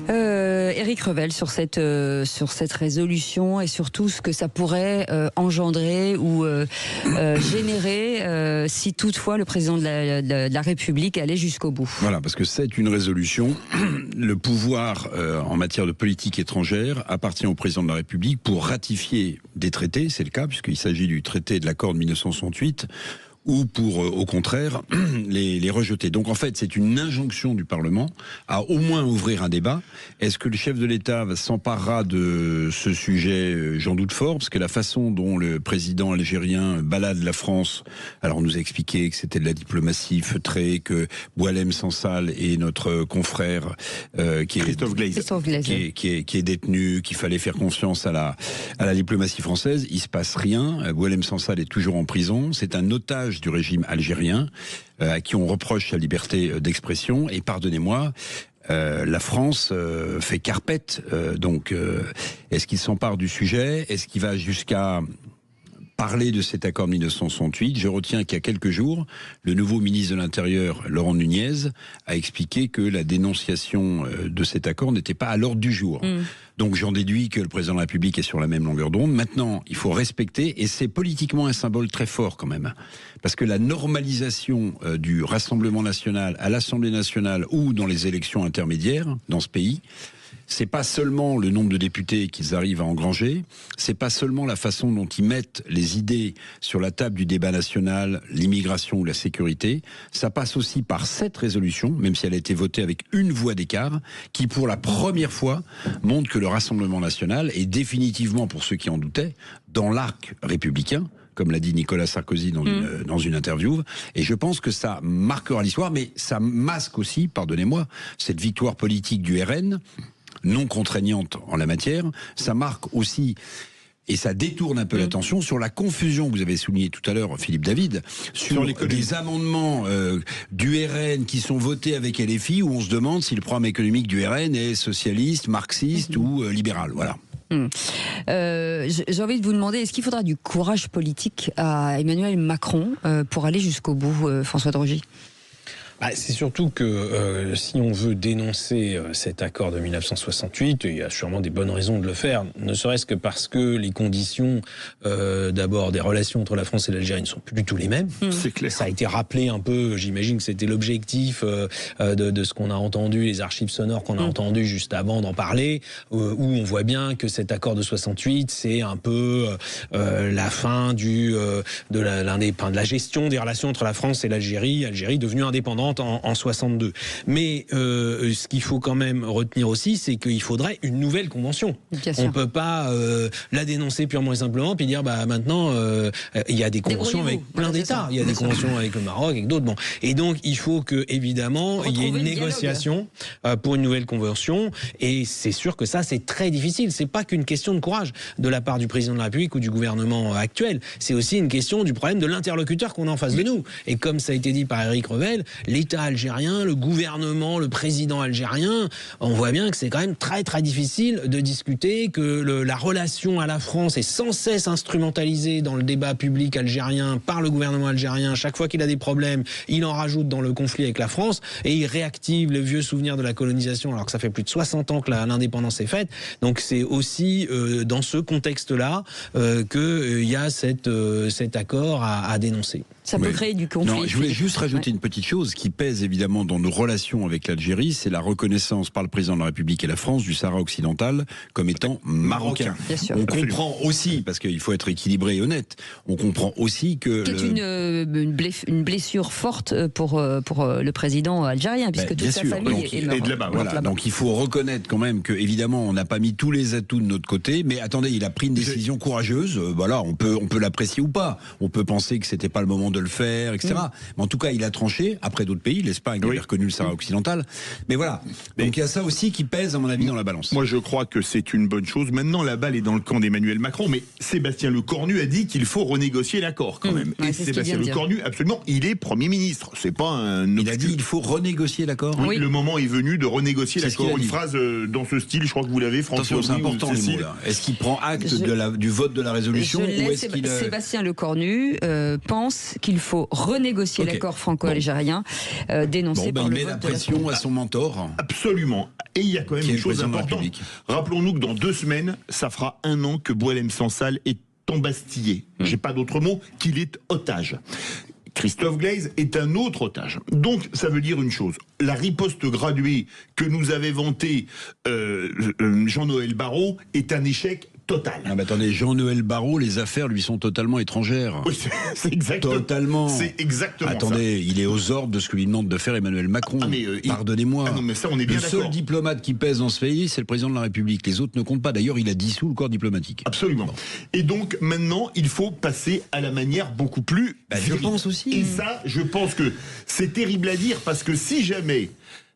Éric Revel, sur cette résolution et surtout ce que ça pourrait engendrer ou générer si toutefois le président de la République allait jusqu'au bout. Voilà, parce que c'est une résolution. Le pouvoir en matière de politique étrangère appartient au président de la République pour ratifier des traités, c'est le cas puisqu'il s'agit du traité de l'accord de 1968, ou pour, au contraire, les rejeter. Donc en fait, c'est une injonction du Parlement à au moins ouvrir un débat. Est-ce que le chef de l'État s'emparera de ce sujet? J'en doute fort, parce que la façon dont le président algérien balade la France, alors on nous a expliqué que c'était de la diplomatie feutrée, que Boualem Sansal et notre confrère qui est détenu, qu'il fallait faire confiance à la diplomatie française. Il se passe rien. Boualem Sansal est toujours en prison. C'est un otage du régime algérien à qui on reproche sa liberté d'expression. Et pardonnez-moi, la France fait carpette. Donc, est-ce qu'il s'empare du sujet? Est-ce qu'il va jusqu'à parler de cet accord de 1968? Je retiens qu'il y a quelques jours, le nouveau ministre de l'Intérieur, Laurent Nunez, a expliqué que la dénonciation de cet accord n'était pas à l'ordre du jour. Donc j'en déduis que le président de la République est sur la même longueur d'onde. Maintenant, il faut respecter, et c'est politiquement un symbole très fort quand même, parce que la normalisation du Rassemblement national à l'Assemblée nationale ou dans les élections intermédiaires dans ce pays, c'est pas seulement le nombre de députés qu'ils arrivent à engranger, c'est pas seulement la façon dont ils mettent les idées sur la table du débat national, l'immigration ou la sécurité, ça passe aussi par cette résolution, même si elle a été votée avec une voix d'écart, qui pour la première fois montre que le Rassemblement national est définitivement, pour ceux qui en doutaient, dans l'arc républicain, comme l'a dit Nicolas Sarkozy dans une interview. Et je pense que ça marquera l'histoire, mais ça masque aussi, pardonnez-moi, cette victoire politique du RN, non contraignante en la matière. Ça marque aussi, et ça détourne un peu l'attention sur la confusion que vous avez souligné tout à l'heure, Philippe David, sur des amendements du RN qui sont votés avec LFI, où on se demande si le programme économique du RN est socialiste, marxiste ou libéral. Voilà. J'ai envie de vous demander, est-ce qu'il faudra du courage politique à Emmanuel Macron pour aller jusqu'au bout, François de Rugy? C'est surtout que si on veut dénoncer cet accord de 1968, il y a sûrement des bonnes raisons de le faire, ne serait-ce que parce que les conditions d'abord des relations entre la France et l'Algérie ne sont plus du tout les mêmes. C'est clair. Ça a été rappelé un peu, j'imagine que c'était l'objectif de ce qu'on a entendu, les archives sonores qu'on a entendues juste avant d'en parler, où on voit bien que cet accord de 68, c'est un peu la fin de la gestion des relations entre la France et l'Algérie, Algérie devenue indépendante en 62. Mais ce qu'il faut quand même retenir aussi, c'est qu'il faudrait une nouvelle convention. On ne peut pas la dénoncer purement et simplement puis dire maintenant il y a des conventions avec plein d'États. Il y a des conventions avec le Maroc, avec d'autres. Bon. Et donc il faut que évidemment il y ait une négociation pour une nouvelle convention. Et c'est sûr que ça c'est très difficile. C'est pas qu'une question de courage de la part du président de la République ou du gouvernement actuel. C'est aussi une question du problème de l'interlocuteur qu'on a en face de nous. Et comme ça a été dit par Éric Revel, l'État algérien, le gouvernement, le président algérien, on voit bien que c'est quand même très très difficile de discuter, que la relation à la France est sans cesse instrumentalisée dans le débat public algérien par le gouvernement algérien. Chaque fois qu'il a des problèmes, il en rajoute dans le conflit avec la France et il réactive les vieux souvenirs de la colonisation alors que ça fait plus de 60 ans que l'indépendance est faite. Donc c'est aussi dans ce contexte-là qu'il y a cet accord à dénoncer. Ça peut créer du conflit. Non, je voulais juste rajouter une petite chose qui pèse évidemment dans nos relations avec l'Algérie, c'est la reconnaissance par le président de la République et la France du Sahara occidental comme étant marocain. On comprend aussi, parce qu'il faut être équilibré et honnête, on comprend aussi que... C'est une blessure forte pour le président algérien, puisque toute sa famille est marocaine. Et de là-bas, voilà. Donc il faut reconnaître quand même que, évidemment, on n'a pas mis tous les atouts de notre côté, mais attendez, il a pris une décision courageuse, voilà, on peut l'apprécier ou pas. On peut penser que c'était pas le moment de le faire, etc. Mais en tout cas, il a tranché. Après d'autres pays, l'Espagne avait reconnu le Sahara occidental. Mais voilà. Donc il y a ça aussi qui pèse, à mon avis, dans la balance. Moi, je crois que c'est une bonne chose. Maintenant, la balle est dans le camp d'Emmanuel Macron. Mais Sébastien Lecornu a dit qu'il faut renégocier l'accord, quand même. Et Sébastien Lecornu, absolument, il est Premier ministre. C'est pas un... Il a dit qu'il faut renégocier l'accord. Oui, le moment est venu de renégocier l'accord. Une phrase dans ce style, je crois que vous l'avez, François. C'est important, les mots, là. Est-ce qu'il prend acte du vote de la résolution ou est-ce qu'il... Sébastien Lecornu pense qu'il faut renégocier l'accord franco-algérien dénoncé par le vote de la pression à son mentor. Absolument. Et il y a quand même une chose importante. Rappelons-nous que dans 2 semaines, ça fera 1 an que Boualem Sansal est embastillé. J'ai pas d'autre mot, qu'il est otage. Christophe Glaise est un autre otage. Donc, ça veut dire une chose. La riposte graduée que nous avait vantée Jean-Noël Barrot est un échec total. Non, mais attendez, Jean-Noël Barrot, les affaires lui sont totalement étrangères. Oui, c'est exactement. Totalement. C'est exactement Attendez, il est aux ordres de ce que lui demande de faire Emmanuel Macron. Pardonnez-moi. Non, mais ça, on est bien le seul diplomate qui pèse dans ce pays, c'est le président de la République. Les autres ne comptent pas. D'ailleurs, il a dissous le corps diplomatique. Absolument. Et donc, maintenant, il faut passer à la manière beaucoup plus... je pense aussi. Et ça, je pense que c'est terrible à dire, parce que si jamais...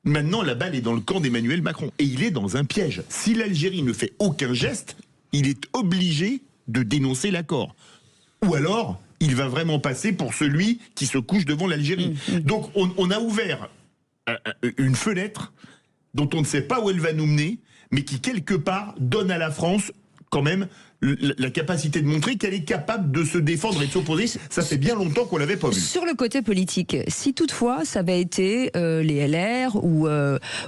Maintenant, la balle est dans le camp d'Emmanuel Macron. Et il est dans un piège. Si l'Algérie ne fait aucun geste, il est obligé de dénoncer l'accord. Ou alors, il va vraiment passer pour celui qui se couche devant l'Algérie. Donc, on a ouvert une fenêtre dont on ne sait pas où elle va nous mener, mais qui, quelque part, donne à la France, quand même, la capacité de montrer qu'elle est capable de se défendre et de s'opposer. Ça fait bien longtemps qu'on l'avait pas vu. Sur le côté politique, si toutefois ça avait été les LR ou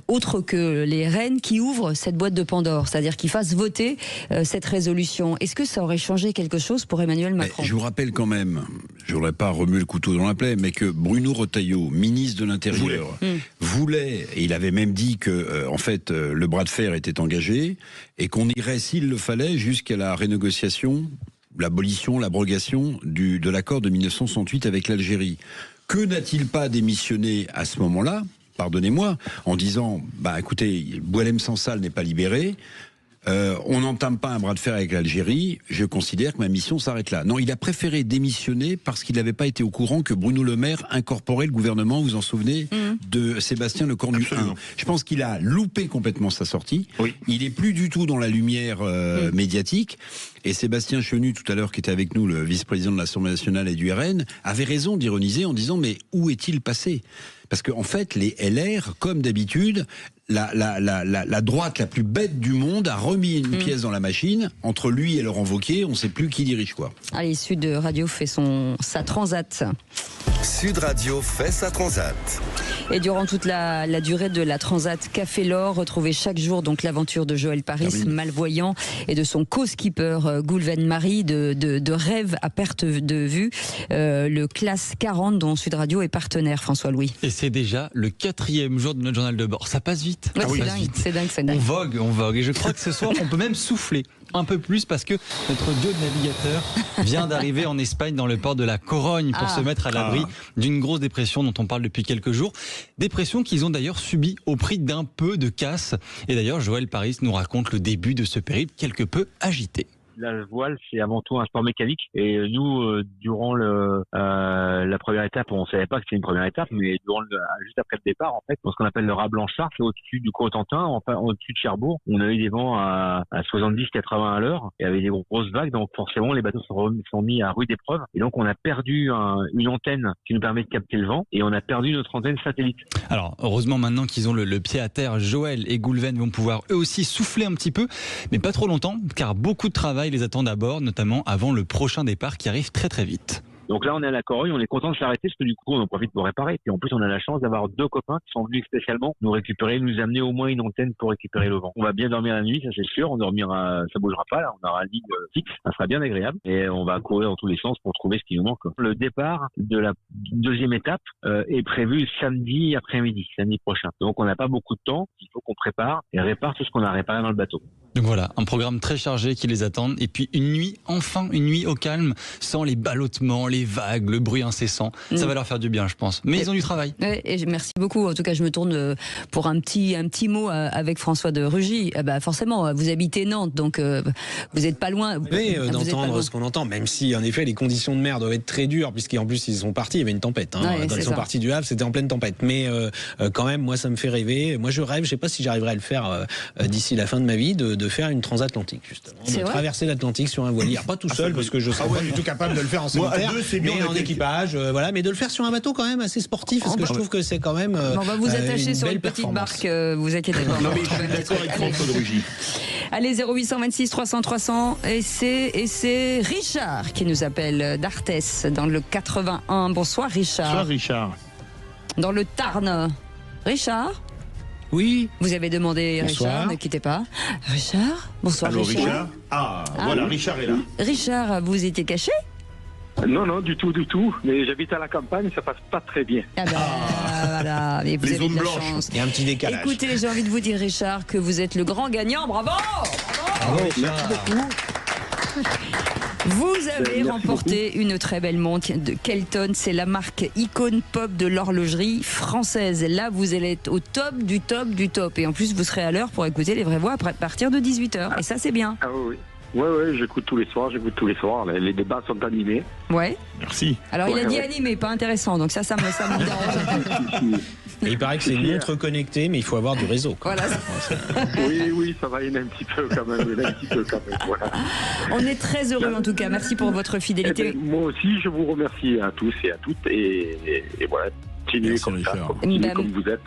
autre que les RN qui ouvrent cette boîte de Pandore, c'est-à-dire qui fassent voter cette résolution, est-ce que ça aurait changé quelque chose pour Emmanuel Macron ? Je vous rappelle quand même, je ne voudrais pas remuer le couteau dans la plaie, mais que Bruno Retailleau, ministre de l'Intérieur, voulait, et il avait même dit que en fait le bras de fer était engagé et qu'on irait, s'il le fallait, jusqu'à la renégociation, l'abolition, l'abrogation de l'accord de 1968 avec l'Algérie. Que n'a-t-il pas démissionné à ce moment-là, pardonnez-moi, en disant, écoutez, Boualem Sansal n'est pas libéré, on n'entame pas un bras de fer avec l'Algérie, je considère que ma mission s'arrête là. Non, il a préféré démissionner parce qu'il n'avait pas été au courant que Bruno Le Maire incorporait le gouvernement, vous vous en souvenez, de Sébastien Lecornu 1. Je pense qu'il a loupé complètement sa sortie. Il n'est plus du tout dans la lumière médiatique. Et Sébastien Chenu, tout à l'heure, qui était avec nous, le vice-président de l'Assemblée nationale et du RN, avait raison d'ironiser en disant, mais où est-il passé ? Parce qu'en fait, les LR, comme d'habitude, la droite la plus bête du monde a remis une pièce dans la machine. Entre lui et Laurent Wauquiez, on ne sait plus qui dirige quoi. Allez, Sud Radio fait sa transat. Sud Radio fait sa transat. Et durant toute la durée de la transat Café L'Or, retrouvez chaque jour donc l'aventure de Joël Paris, malvoyant, et de son co-skipper Goulven Marie, de rêve à perte de vue, le classe 40 dont Sud Radio est partenaire, François-Louis. Et c'est déjà le 4e jour de notre journal de bord. Ça passe vite. Ouais, c'est dingue. On vogue. Et je crois que ce soir, on peut même souffler un peu plus parce que notre duo de navigateurs vient d'arriver en Espagne dans le port de la Corogne pour se mettre à l'abri d'une grosse dépression dont on parle depuis quelques jours. Dépression qu'ils ont d'ailleurs subie au prix d'un peu de casse. Et d'ailleurs, Joël Paris nous raconte le début de ce périple quelque peu agité. La voile, c'est avant tout un sport mécanique. Et nous, durant la première étape, on savait pas que c'était une première étape, mais juste après le départ, en fait, dans ce qu'on appelle le raz Blanchard, c'est au-dessus du Cotentin, enfin au-dessus de Cherbourg. On a eu des vents à 70-80 à l'heure. Il y avait des grosses vagues, donc forcément, les bateaux sont mis à rude épreuve. Et donc, on a perdu une antenne qui nous permet de capter le vent, et on a perdu notre antenne satellite. Alors, heureusement, maintenant qu'ils ont le pied à terre, Joël et Goulven vont pouvoir eux aussi souffler un petit peu, mais pas trop longtemps, car beaucoup de travail les attendent à bord, notamment avant le prochain départ qui arrive très très vite. Donc là, on est à la Corogne, on est content de s'arrêter parce que du coup, on en profite pour réparer. Puis en plus, on a la chance d'avoir 2 copains qui sont venus spécialement nous récupérer, nous amener au moins une antenne pour récupérer le vent. On va bien dormir la nuit, ça c'est sûr. On dormira, ça bougera pas. Là, on aura un lit fixe, ça sera bien agréable. Et on va courir dans tous les sens pour trouver ce qui nous manque. Le départ de la 2e étape est prévu samedi après-midi, samedi prochain. Donc on n'a pas beaucoup de temps. Il faut qu'on prépare et répare tout ce qu'on a réparé dans le bateau. Donc voilà, un programme très chargé qui les attend. Et puis une nuit, enfin une nuit au calme, sans les ballottements, les vagues, le bruit incessant. Ça va leur faire du bien, je pense. Mais ils ont du travail. Et merci beaucoup. En tout cas, je me tourne pour un petit mot avec François de Rugy. Forcément, vous habitez Nantes, donc vous n'êtes pas loin. Mais d'entendre ce qu'on entend, même si en effet les conditions de mer doivent être très dures, puisqu'en plus ils sont partis, il y avait une tempête. Quand ils sont partis du Havre, c'était en pleine tempête. Mais quand même, moi ça me fait rêver. Moi je rêve, je ne sais pas si j'arriverai à le faire d'ici la fin de ma vie, de faire une transatlantique justement, de traverser l'Atlantique sur un voilier. Pas tout seul, parce que je ne serais pas du tout capable de le faire en solitaire, mais en équipage, mais de le faire sur un bateau quand même assez sportif, parce que je trouve que c'est quand même on va vous attacher sur une petite barque, vous inquiétez pas. Non mais je suis d'accord avec François de Rugy. Allez, 0826 300 300, et c'est Richard qui nous appelle d'Arthès dans le 81. Bonsoir Richard. Bonsoir Richard. Dans le Tarn. Richard. Oui. Vous avez demandé Bonsoir. Richard, ne quittez pas. Richard, bonsoir. Allô, Richard. Voilà, Richard est là. Richard, vous étiez caché? Non, du tout. Mais j'habite à la campagne, ça passe pas très bien. Ah ben, voilà. Mais vous Les avez zones de la blanches. chance. Il y a un petit décalage. Écoutez, j'ai envie de vous dire, Richard, que vous êtes le grand gagnant. Bravo! Merci beaucoup. Vous avez Merci remporté une très belle montre de Kelton. C'est la marque icône pop de l'horlogerie française. Là, vous allez être au top du top du top. Et en plus, vous serez à l'heure pour écouter les vraies voix à partir de 18h. Et ça, c'est bien. Ah oui. Ouais, j'écoute tous les soirs. Les débats sont animés. Ouais. Merci. Alors, il a dit animé, pas intéressant. Donc ça me dérange. Et il paraît que c'est une montre connectée, mais il faut avoir du réseau. Voilà. Oui, ça va, il y en a un petit peu quand même. Voilà. On est très heureux en tout cas. Merci pour votre fidélité. Moi aussi, je vous remercie à tous et à toutes. Et voilà. Continuez comme ça, comme vous êtes.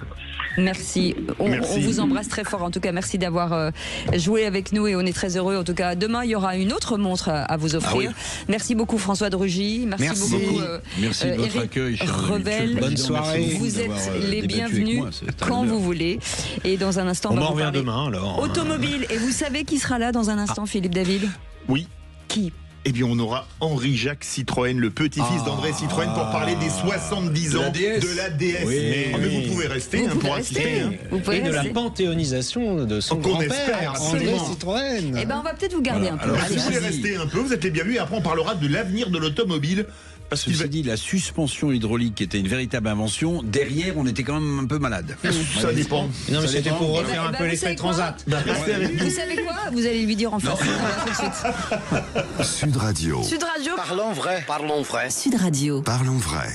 Merci. On vous embrasse très fort. En tout cas, merci d'avoir joué avec nous et on est très heureux. En tout cas, demain, il y aura une autre montre à vous offrir. Ah oui. Merci beaucoup, François de Rugy. Merci beaucoup. Merci de votre accueil, cher Revel. Bonne soirée. Vous êtes les bienvenus quand vous voulez. Et dans un instant, on m'en revient demain alors. Automobile. Et vous savez qui sera là dans un instant, Philippe David? Oui. Qui? Eh bien, on aura Henri-Jacques Citroën, le petit-fils d'André Citroën, pour parler des 70 ans de la DS. Mais vous pouvez rester pour assister. Et de la panthéonisation de son grand-père, André Citroën. Eh bien, on va peut-être vous garder un peu. Alors, si vous voulez rester un peu, vous êtes les bienvenus. Et après, on parlera de l'avenir de l'automobile. Parce que ceci dit, la suspension hydraulique qui était une véritable invention, derrière, on était quand même un peu malade. Ça dépend. Non, mais c'était pour refaire un peu l'effet transat. Vous savez quoi? Vous allez lui dire en face. Sud Radio. Sud Radio. Parlons vrai. Sud Radio. Parlons vrai.